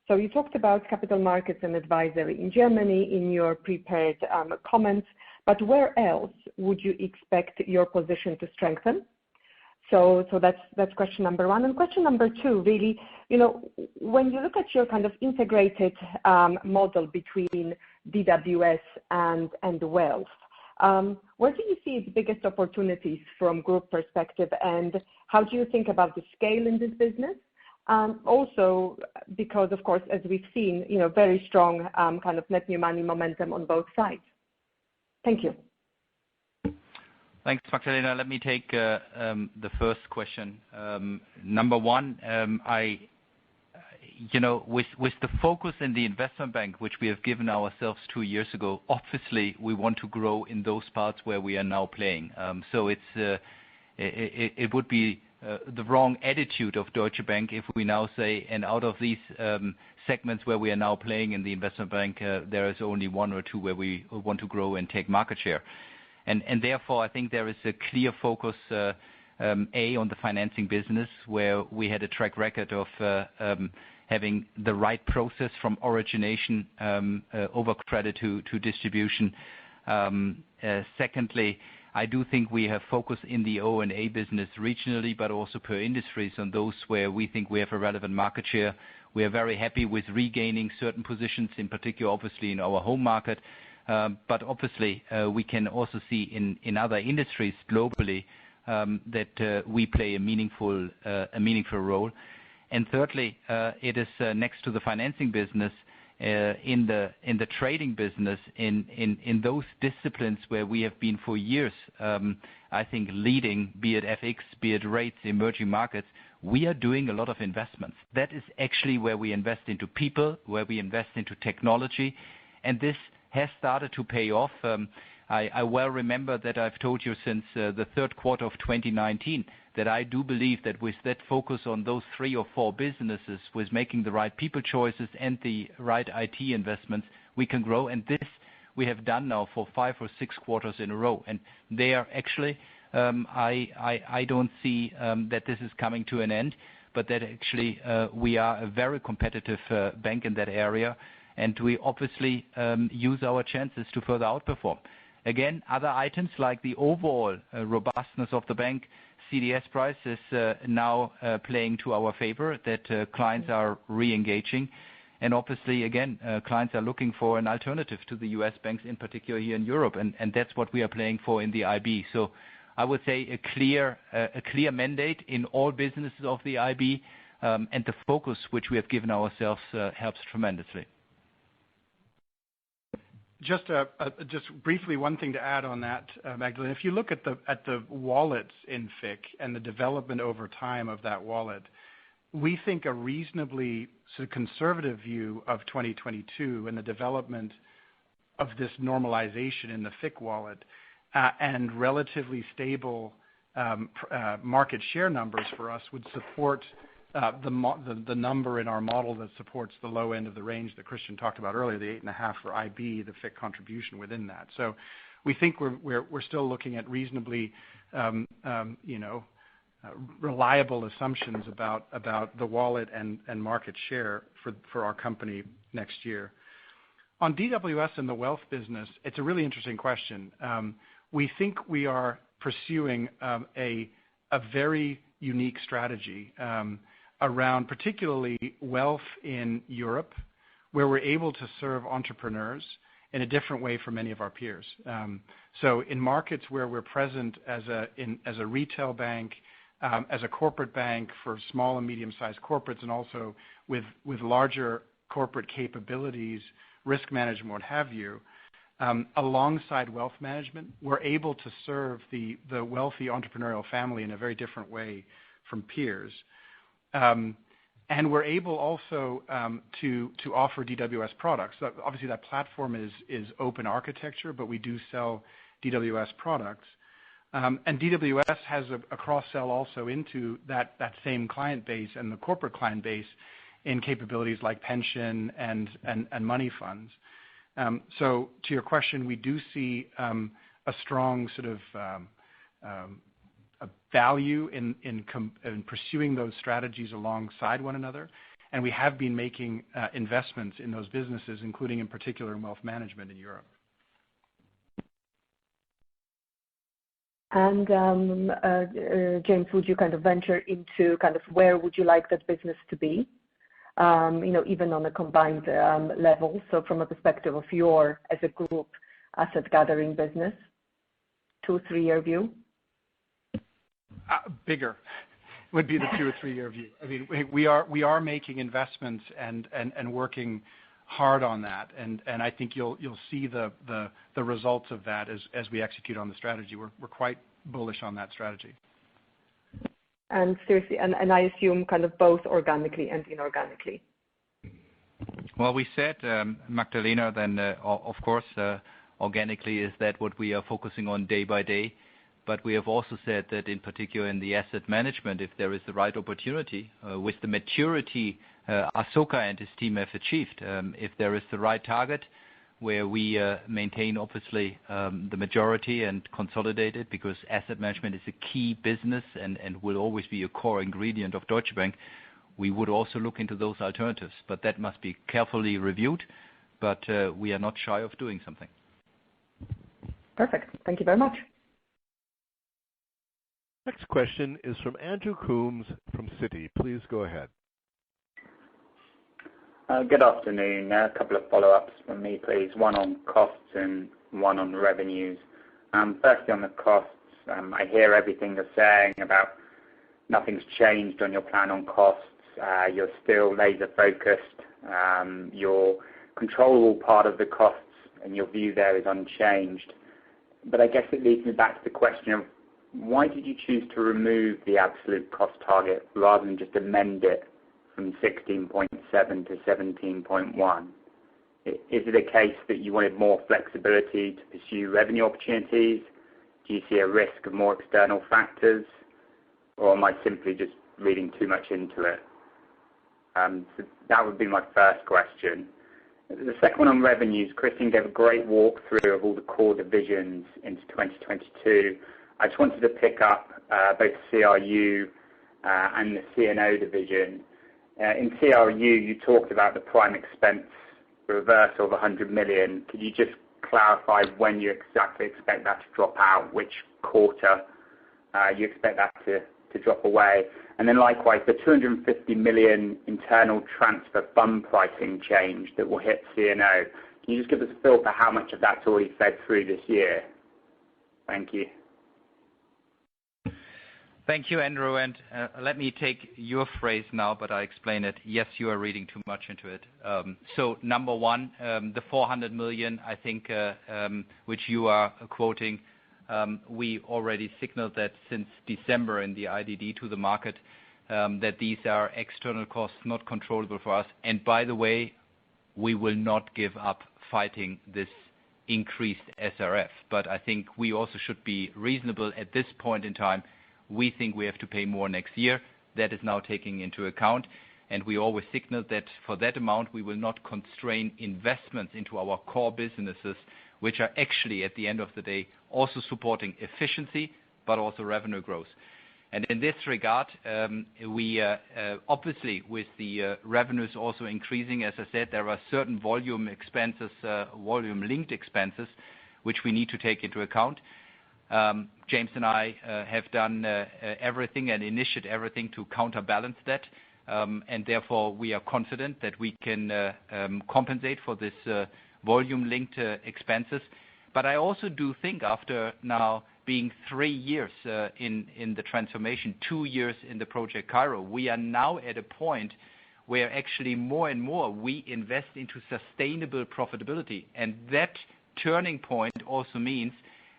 So you talked about capital markets and advisory in Germany in your prepared comments, but where else would you expect your position to strengthen? So that's question number one. And question number two, really, when you look at your kind of integrated model between DWS and wealth, where do you see its biggest opportunities from group perspective, and how do you think about the scale in this business? Also, because of course, as we've seen, very strong kind of net new money momentum on both sides. Thank you. Thanks, Magdalena. Let me take the first question. Number one, with the focus in the investment bank, which we have given ourselves 2 years ago, obviously we want to grow in those parts where we are now playing. So it would be the wrong attitude of Deutsche Bank if we now say, and out of these segments where we are now playing in the investment bank, there is only 1 or 2 where we want to grow and take market share. And therefore, I think there is a clear focus, on the financing business, where we had a track record of having the right process from origination over credit to distribution. Secondly, I do think we have focused in the O&A business regionally, but also per industries on those where we think we have a relevant market share. We are very happy with regaining certain positions, in particular, obviously, in our home market. But obviously, we can also see in other industries globally that we play a meaningful role. And thirdly, it is next to the financing business, in the trading business, in those disciplines where we have been for years, I think leading, be it FX, be it rates, emerging markets, we are doing a lot of investments. That is actually where we invest into people, where we invest into technology, and this has started to pay off. I well remember that I've told you since the third quarter of 2019 that I do believe that with that focus on those 3 or 4 businesses, with making the right people choices and the right IT investments, we can grow. And this we have done now for 5 or 6 quarters in a row. And there actually, I don't see that this is coming to an end, but that actually we are a very competitive bank in that area, and we obviously use our chances to further outperform. Again, other items like the overall robustness of the bank, CDS price is now playing to our favor, that clients are re-engaging. And obviously, again, clients are looking for an alternative to the U.S. banks, in particular here in Europe, and that's what we are playing for in the IB. So I would say a clear mandate in all businesses of the IB, and the focus which we have given ourselves helps tremendously. Just briefly, one thing to add on that, Magdalena. If you look at the wallets in FIC and the development over time of that wallet, we think a reasonably sort of conservative view of 2022 and the development of this normalization in the FIC wallet and relatively stable market share numbers for us would support the number in our model that supports the low end of the range that Christian talked about earlier, the 8.5 for IB, the FIC contribution within that. So we think we're still looking at reasonably reliable assumptions about the wallet and market share for our company next year. On DWS and the wealth business, it's a really interesting question. We think we are pursuing a very unique strategy around particularly wealth in Europe, where we're able to serve entrepreneurs in a different way from many of our peers. So in markets where we're present as a retail bank, as a corporate bank for small and medium-sized corporates, and also with larger corporate capabilities, risk management, what have you, alongside wealth management, we're able to serve the wealthy entrepreneurial family in a very different way from peers. And we're able also to offer DWS products. So obviously, that platform is open architecture, but we do sell DWS products. And DWS has a cross-sell also into that same client base and the corporate client base in capabilities like pension and money funds. So to your question, we do see a strong sort of a value in pursuing those strategies alongside one another. And we have been making investments in those businesses, including in particular in wealth management in Europe. And James, would you kind of venture into kind of where would you like that business to be, even on a combined level? So from a perspective of your, as a group, asset gathering business, 2-3 year view? Bigger would be the 2 or 3 year view. I mean, we are making investments and working hard on that, and I think you'll see the results of that as we execute on the strategy. We're quite bullish on that strategy. And seriously, and I assume kind of both organically and inorganically. Well, we said, Magdalena, then of course organically is that what we are focusing on day by day. But we have also said that in particular in the asset management, if there is the right opportunity with the maturity Asoka and his team have achieved, if there is the right target where we maintain obviously the majority and consolidate it, because asset management is a key business and will always be a core ingredient of Deutsche Bank, we would also look into those alternatives. But that must be carefully reviewed, but we are not shy of doing something. Perfect. Thank you very much. Next question is from Andrew Coombs from Citi. Please go ahead. Good afternoon. A couple of follow-ups from me, please. One on costs and one on revenues. Firstly, on the costs, I hear everything you're saying about nothing's changed on your plan on costs. You're still laser focused. Your controllable part of the costs and your view there is unchanged. But I guess it leads me back to the question of why did you choose to remove the absolute cost target rather than just amend it from 16.7 to 17.1? Is it a case that you wanted more flexibility to pursue revenue opportunities? Do you see a risk of more external factors? Or am I simply just reading too much into it? So that would be my first question. The second one on revenues, Christian gave a great walkthrough of all the core divisions into 2022. I just wanted to pick up both CRU and the C&O division. In CRU, you talked about the prime expense reversal of 100 million. Could you just clarify when you exactly expect that to drop out, which quarter you expect that to drop away? And then likewise, the 250 million internal transfer fund pricing change that will hit C&O. Can you just give us a feel for how much of that's already fed through this year? Thank you. Thank you, Andrew. And let me take your phrase now, but I explain it. Yes, you are reading too much into it. So number one, the 400 million, I think, which you are quoting, we already signaled that since December in the IDD to the market, that these are external costs not controllable for us. And by the way, we will not give up fighting this increased SRF. But I think we also should be reasonable at this point in time. We think we have to pay more next year. That is now taking into account. And we always signal that for that amount, we will not constrain investments into our core businesses, which are actually, at the end of the day, also supporting efficiency, but also revenue growth. And in this regard, we obviously, with the revenues also increasing, as I said, there are certain volume expenses, volume-linked expenses, which we need to take into account. James and I have done everything and initiated everything to counterbalance that, and therefore we are confident that we can compensate for this volume-linked expenses. But I also do think after now being 3 years in the transformation, 2 years in the Project Cairo, we are now at a point where actually more and more we invest into sustainable profitability. And that turning point also means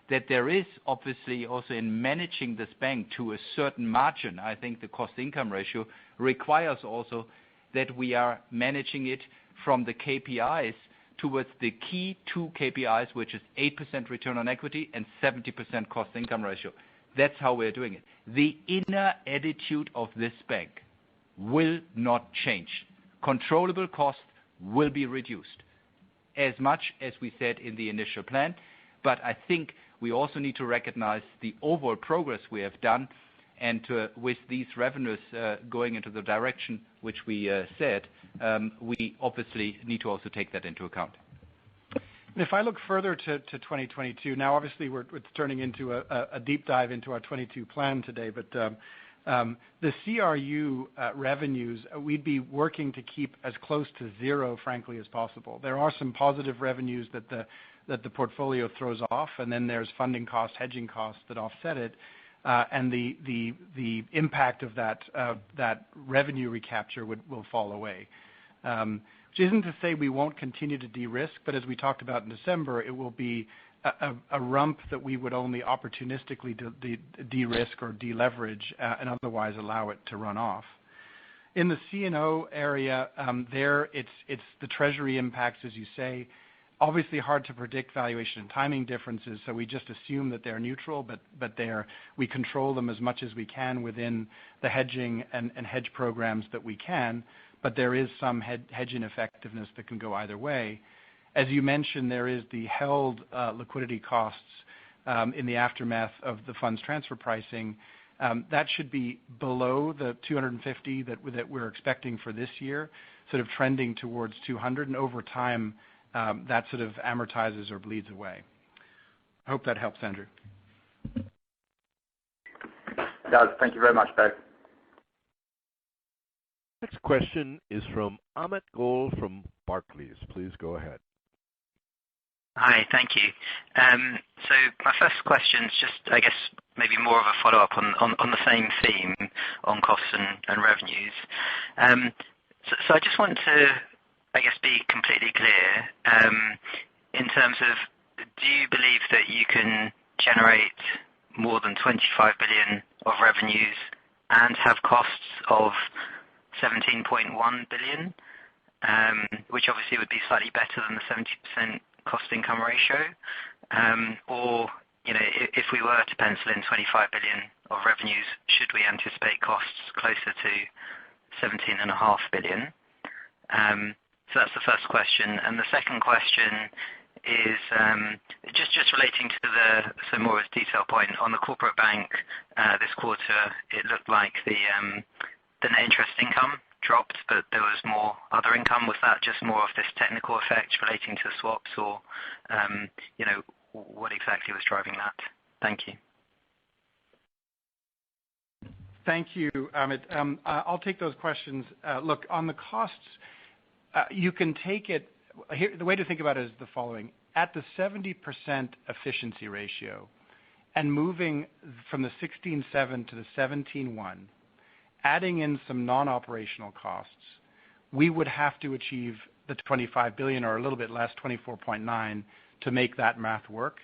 that there is obviously also in managing this bank to a certain margin. I think the cost income ratio requires also that we are managing it from the KPIs towards the key two KPIs, which is 8% return on equity and 70% cost income ratio. That's how we're doing it. The inner attitude of this bank will not change. Controllable costs will be reduced as much as we said in the initial plan. But I think we also need to recognize the overall progress we have done, and with these revenues going into the direction which we said, we obviously need to also take that into account. And if I look further to 2022, now obviously it's turning into a deep dive into our 22 plan today, but the CRU revenues, we'd be working to keep as close to zero, frankly, as possible. There are some positive revenues that the portfolio throws off, and then there's funding costs, hedging costs that offset it, and the impact of that revenue recapture will fall away. Which isn't to say we won't continue to de-risk, but as we talked about in December, it will be a rump that we would only opportunistically de-risk or deleverage and otherwise allow it to run off. In the C&O area, there it's the treasury impacts, as you say. Obviously hard to predict valuation and timing differences, so we just assume that they're neutral, but we control them as much as we can within the hedging and hedge programs that we can, but there is some hedge ineffectiveness that can go either way. As you mentioned, there is the held liquidity costs in the aftermath of the funds transfer pricing. That should be below the 250 that we're expecting for this year, sort of trending towards 200, and over time that sort of amortizes or bleeds away. I hope that helps, Andrew. It does. Thank you very much, both. Next question is from Amit Goel from Barclays. Please go ahead. Hi, thank you. So my first question is just, I guess, maybe more of a follow-up on the same theme on costs and revenues. So I just want to, I guess, be completely clear in terms of, do you believe that you can generate more than 25 billion of revenues and have costs of 17.1 billion, which obviously would be slightly better than the 70% cost income ratio? Or, if we were to pencil in 25 billion of revenues, should we anticipate costs closer to 17.5 billion? So that's the first question. And the second question is just relating to some more of a detail point on the corporate bank. This quarter, it looked like the net interest income dropped, but there was more other income. Was that just more of this technical effect relating to swaps, or what exactly was driving that? Thank you. Thank you, Amit. I'll take those questions. Look, on the costs, you can take it. Here, the way to think about it is the following: at the 70% efficiency ratio, and moving from the 16.7 to the 17.1. Adding in some non-operational costs, we would have to achieve the 25 billion or a little bit less, 24.9, to make that math work.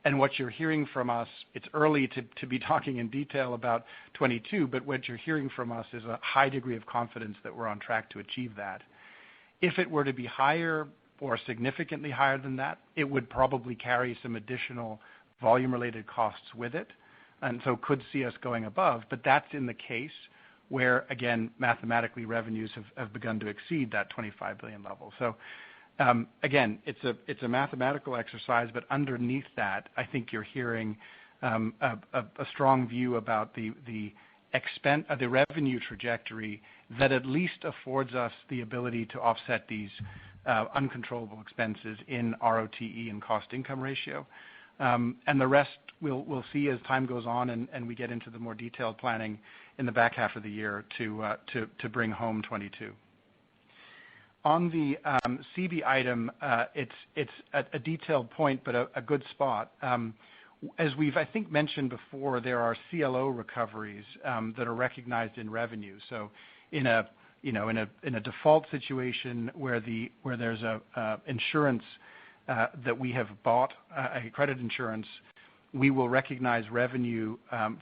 And what you're hearing from us, it's early to be talking in detail about 22, but what you're hearing from us is a high degree of confidence that we're on track to achieve that. If it were to be higher or significantly higher than that, it would probably carry some additional volume-related costs with it, and so could see us going above. But that's in the case where, again, mathematically revenues have begun to exceed that 25 billion level. So again, it's a mathematical exercise, but underneath that, I think you're hearing a strong view about the revenue trajectory that at least affords us the ability to offset these uncontrollable expenses in ROTE and cost income ratio. And the rest we'll see as time goes on and we get into the more detailed planning in the back half of the year to bring home 22. On the CB item, it's a detailed point, but a good spot. As we've, I think, mentioned before, there are CLO recoveries that are recognized in revenue. So in a default situation where there's a insurance that we have bought, a credit insurance, we will recognize revenue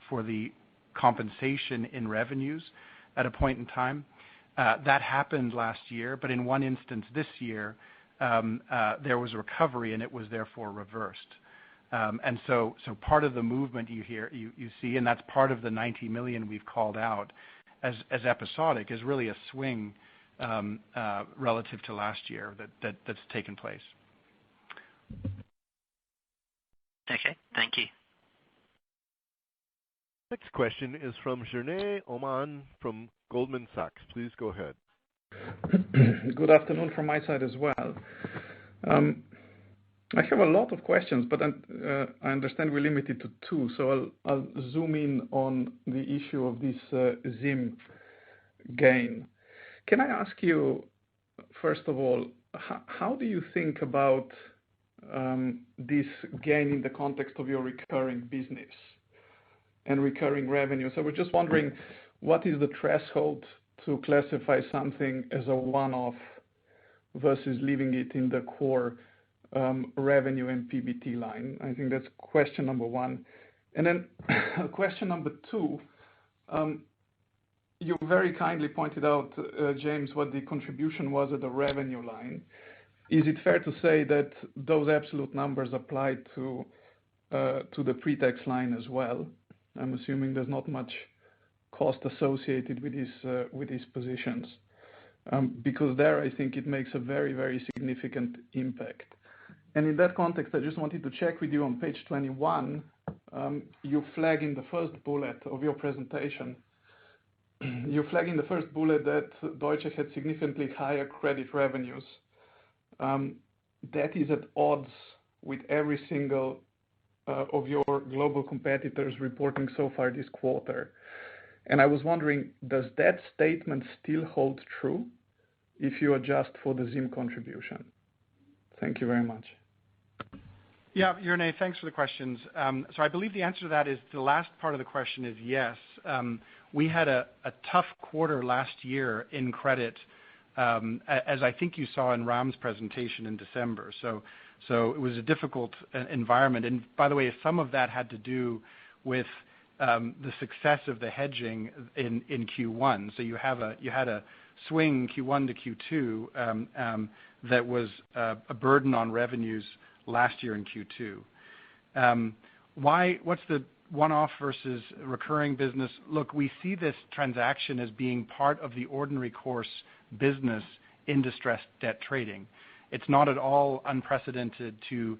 for the compensation in revenues at a point in time. That happened last year, but in one instance this year, there was a recovery and it was therefore reversed. So part of the movement you see, and that's part of the 90 million we've called out as episodic, is really a swing relative to last year that's taken place. Okay, thank you. Next question is from Jernej Oman from Goldman Sachs. Please go ahead. Good afternoon from my side as well. I have a lot of questions, but I understand we're limited to two, so I'll zoom in on the issue of this ZIM gain. Can I ask you, first of all, how do you think about this gain in the context of your recurring business and recurring revenue? So we're just wondering, what is the threshold to classify something as a one-off versus leaving it in the core revenue and PBT line? I think that's question number one. And then question number two, you very kindly pointed out, James, what the contribution was at the revenue line. Is it fair to say that those absolute numbers apply to the pre-tax line as well? I'm assuming there's not much cost associated with these positions, because there I think it makes a very, very significant impact. And in that context, I just wanted to check with you on page 21, you flag in the first bullet of your presentation, you flag in the first bullet that Deutsche had significantly higher credit revenues. That is at odds with every single of your global competitors reporting so far this quarter. And I was wondering, does that statement still hold true if you adjust for the ZIM contribution? Thank you very much. Yeah, Jernej, thanks for the questions. So I believe the answer to that is the last part of the question is yes. We had a tough quarter last year in credit, as I think you saw in Ram's presentation in December. So it was a difficult environment. And by the way, some of that had to do with the success of the hedging in Q1. So you had a swing Q1 to Q2 that was a burden on revenues last year in Q2. What's the one-off versus recurring business? Look, we see this transaction as being part of the ordinary course business in distressed debt trading. It's not at all unprecedented to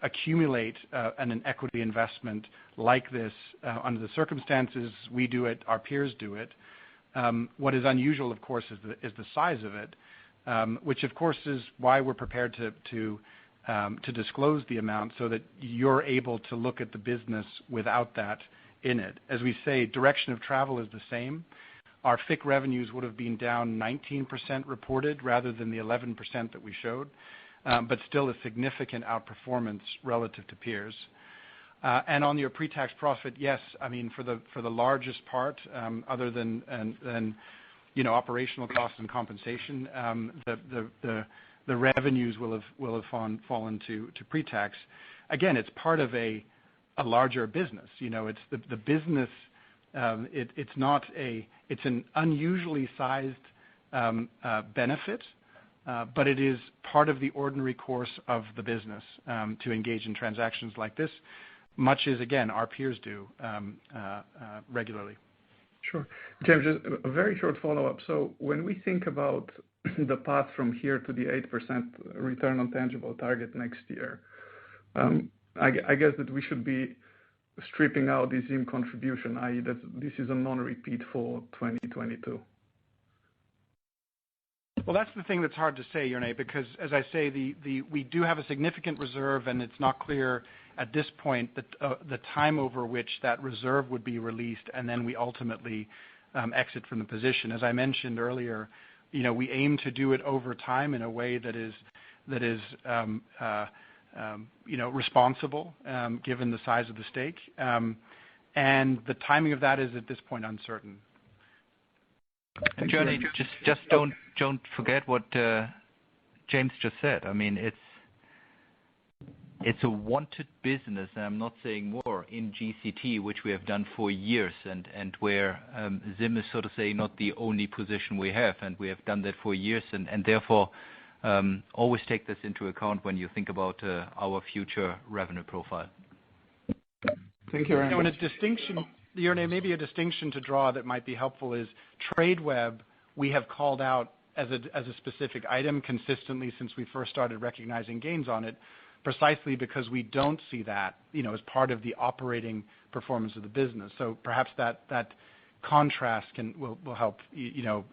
accumulate an equity investment like this under the circumstances. We do it, our peers do it. What is unusual, of course, is the size of it, which of course is why we're prepared to disclose the amount so that you're able to look at the business without that in it. As we say, direction of travel is the same. Our FIC revenues would have been down 19% reported rather than the 11% that we showed, but still a significant outperformance relative to peers. And on your pre-tax profit, yes, I mean for the largest part, other than operational costs and compensation, the revenues will have fallen to pre-tax. Again, it's part of a larger business. It's the business. It's an unusually sized benefit, but it is part of the ordinary course of the business to engage in transactions like this, much as again our peers do regularly. Sure. James, just a very short follow-up. So when we think about the path from here to the 8% return on tangible target next year, I guess that we should be stripping out the ZIM contribution, i.e. that this is a non-repeat for 2022. Well, that's the thing that's hard to say, Jernej, because as I say, we do have a significant reserve, and it's not clear at this point that the time over which that reserve would be released, and then we ultimately exit from the position. As I mentioned earlier, we aim to do it over time in a way that is responsible, given the size of the stake, and the timing of that is at this point uncertain. And Jernej, just don't forget what James just said. I mean, it's a wanted business, and I'm not saying more, in GCT, which we have done for years, and where ZIM is, so to say, not the only position we have, and we have done that for years, and therefore always take this into account when you think about our future revenue profile. Thank you very much. And a distinction, maybe a distinction to draw that might be helpful is TradeWeb we have called out as a specific item consistently since we first started recognizing gains on it, precisely because we don't see that as part of the operating performance of the business. So perhaps that contrast will help you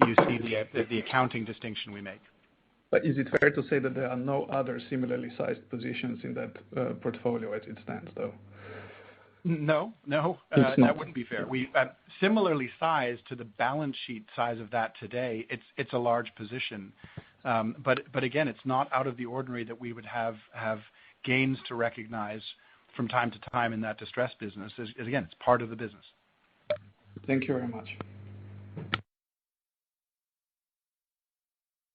see the accounting distinction we make. But is it fair to say that there are no other similarly sized positions in that portfolio as it stands, though? No, that wouldn't be fair. We similarly sized to the balance sheet size of that today. It's a large position, but again, it's not out of the ordinary that we would have gains to recognize from time to time in that distressed business. Again, it's part of the business. Thank you very much.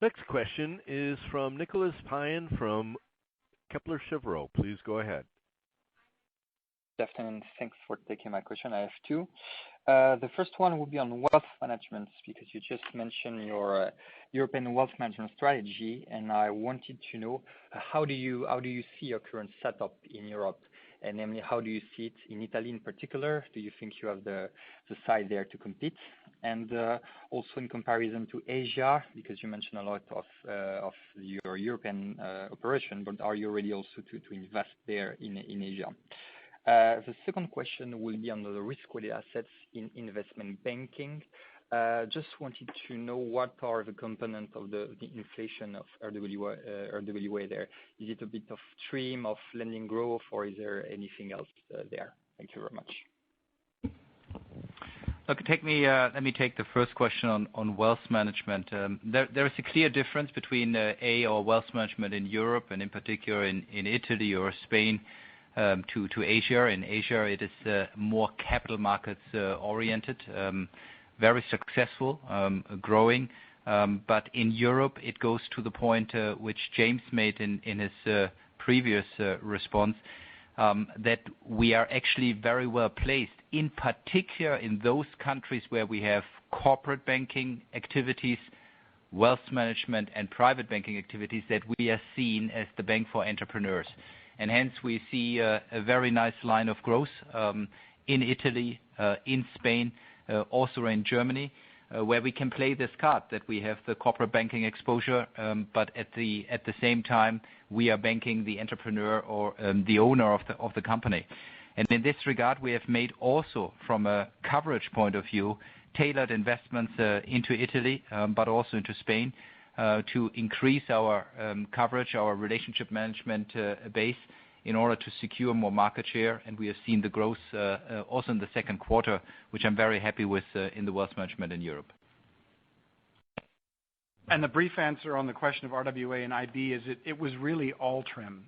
Next question is from Nicholas Payen from Kepler Cheuvreux. Please go ahead. Good afternoon. Thanks for taking my question. I have two. The first one will be on wealth management, because you just mentioned your European wealth management strategy, and I wanted to know how do you see your current setup in Europe, and namely how do you see it in Italy in particular? Do you think you have the size there to compete? And also in comparison to Asia, because you mentioned a lot of your European operation, but are you ready also to invest there in Asia? The second question will be on the risk-weighted assets in investment banking. Just wanted to know what are the components of the inflation of RWA there. Is it a bit of TRIM, of lending growth, or is there anything else there? Thank you very much. Look, let me take the first question on wealth management. There is a clear difference between our wealth management in Europe and in particular in Italy or Spain to Asia. In Asia, it is more capital markets oriented, very successful, growing. But in Europe, it goes to the point which James made in his previous response, that we are actually very well placed, in particular in those countries where we have corporate banking activities, wealth management, and private banking activities, that we are seen as the bank for entrepreneurs. And hence we see a very nice line of growth in Italy, in Spain, also in Germany, where we can play this card that we have the corporate banking exposure, but at the same time we are banking the entrepreneur or the owner of the company. And in this regard, we have made also from a coverage point of view tailored investments into Italy, but also into Spain, to increase our coverage, our relationship management base in order to secure more market share. And we have seen the growth also in the second quarter, which I'm very happy with in the wealth management in Europe. And the brief answer on the question of RWA and IB is it was really all TRIM,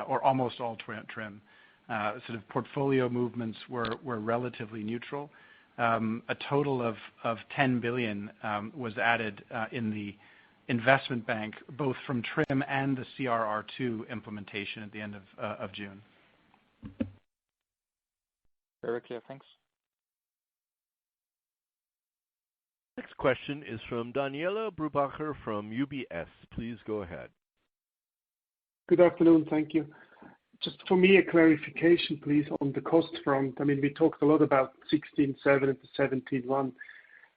or almost all TRIM. Sort of portfolio movements were relatively neutral. A total of 10 billion was added in the investment bank, both from TRIM and the CRR2 implementation at the end of June. Very clear. Thanks. Next question is from Daniela Brubacher from UBS. Please go ahead. Good afternoon. Thank you. Just for me, a clarification, please, on the cost front. I mean, we talked a lot about 16.7 to 17.1.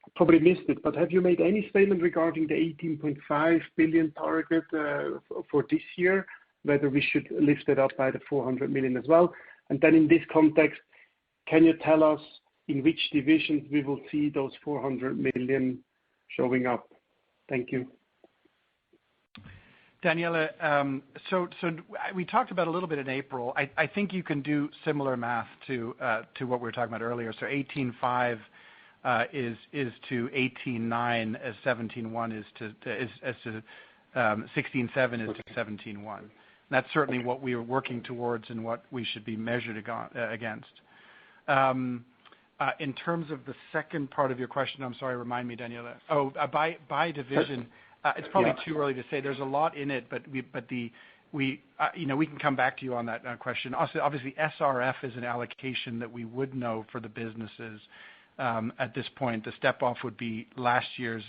I probably missed it, but have you made any statement regarding the 18.5 billion target for this year, whether we should lift it up by the 400 million as well? And then in this context, can you tell us in which divisions we will see those 400 million showing up? Thank you. Daniela, so we talked about a little bit in April. I think you can do similar math to what we were talking about earlier. So 18.5 is to 18.9 as 17.1 is to 16.7 is to 17.1. That's certainly what we are working towards and what we should be measured against. In terms of the second part of your question, I'm sorry, remind me, Daniela. Oh, by division, it's probably too early to say. There's a lot in it, but the we can come back to you on that question. Also, obviously, SRF is an allocation that we would know for the businesses. At this point, the step-off would be last year's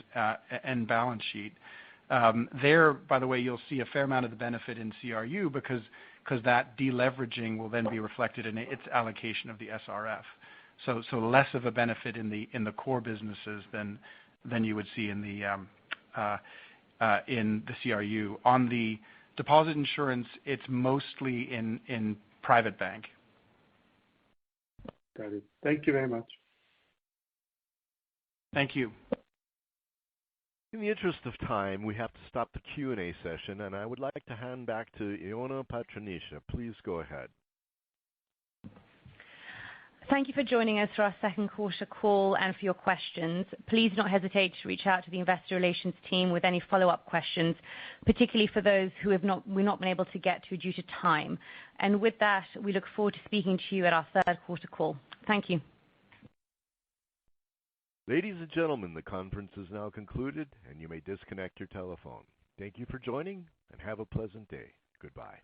end balance sheet. There, by the way, you'll see a fair amount of the benefit in CRU because that deleveraging will then be reflected in its allocation of the SRF. So less of a benefit in the core businesses than you would see in the CRU. On the deposit insurance, it's mostly in private bank. Got it. Thank you very much. Thank you. In the interest of time, we have to stop the Q&A session, and I would like to hand back to Ioana Patriniche. Please go ahead. Thank you for joining us for our second quarter call and for your questions. Please do not hesitate to reach out to the investor relations team with any follow-up questions, particularly for those who we've not been able to get to due to time. And with that, we look forward to speaking to you at our third quarter call. Thank you. Ladies and gentlemen, the conference is now concluded, and you may disconnect your telephone. Thank you for joining, and have a pleasant day. Goodbye.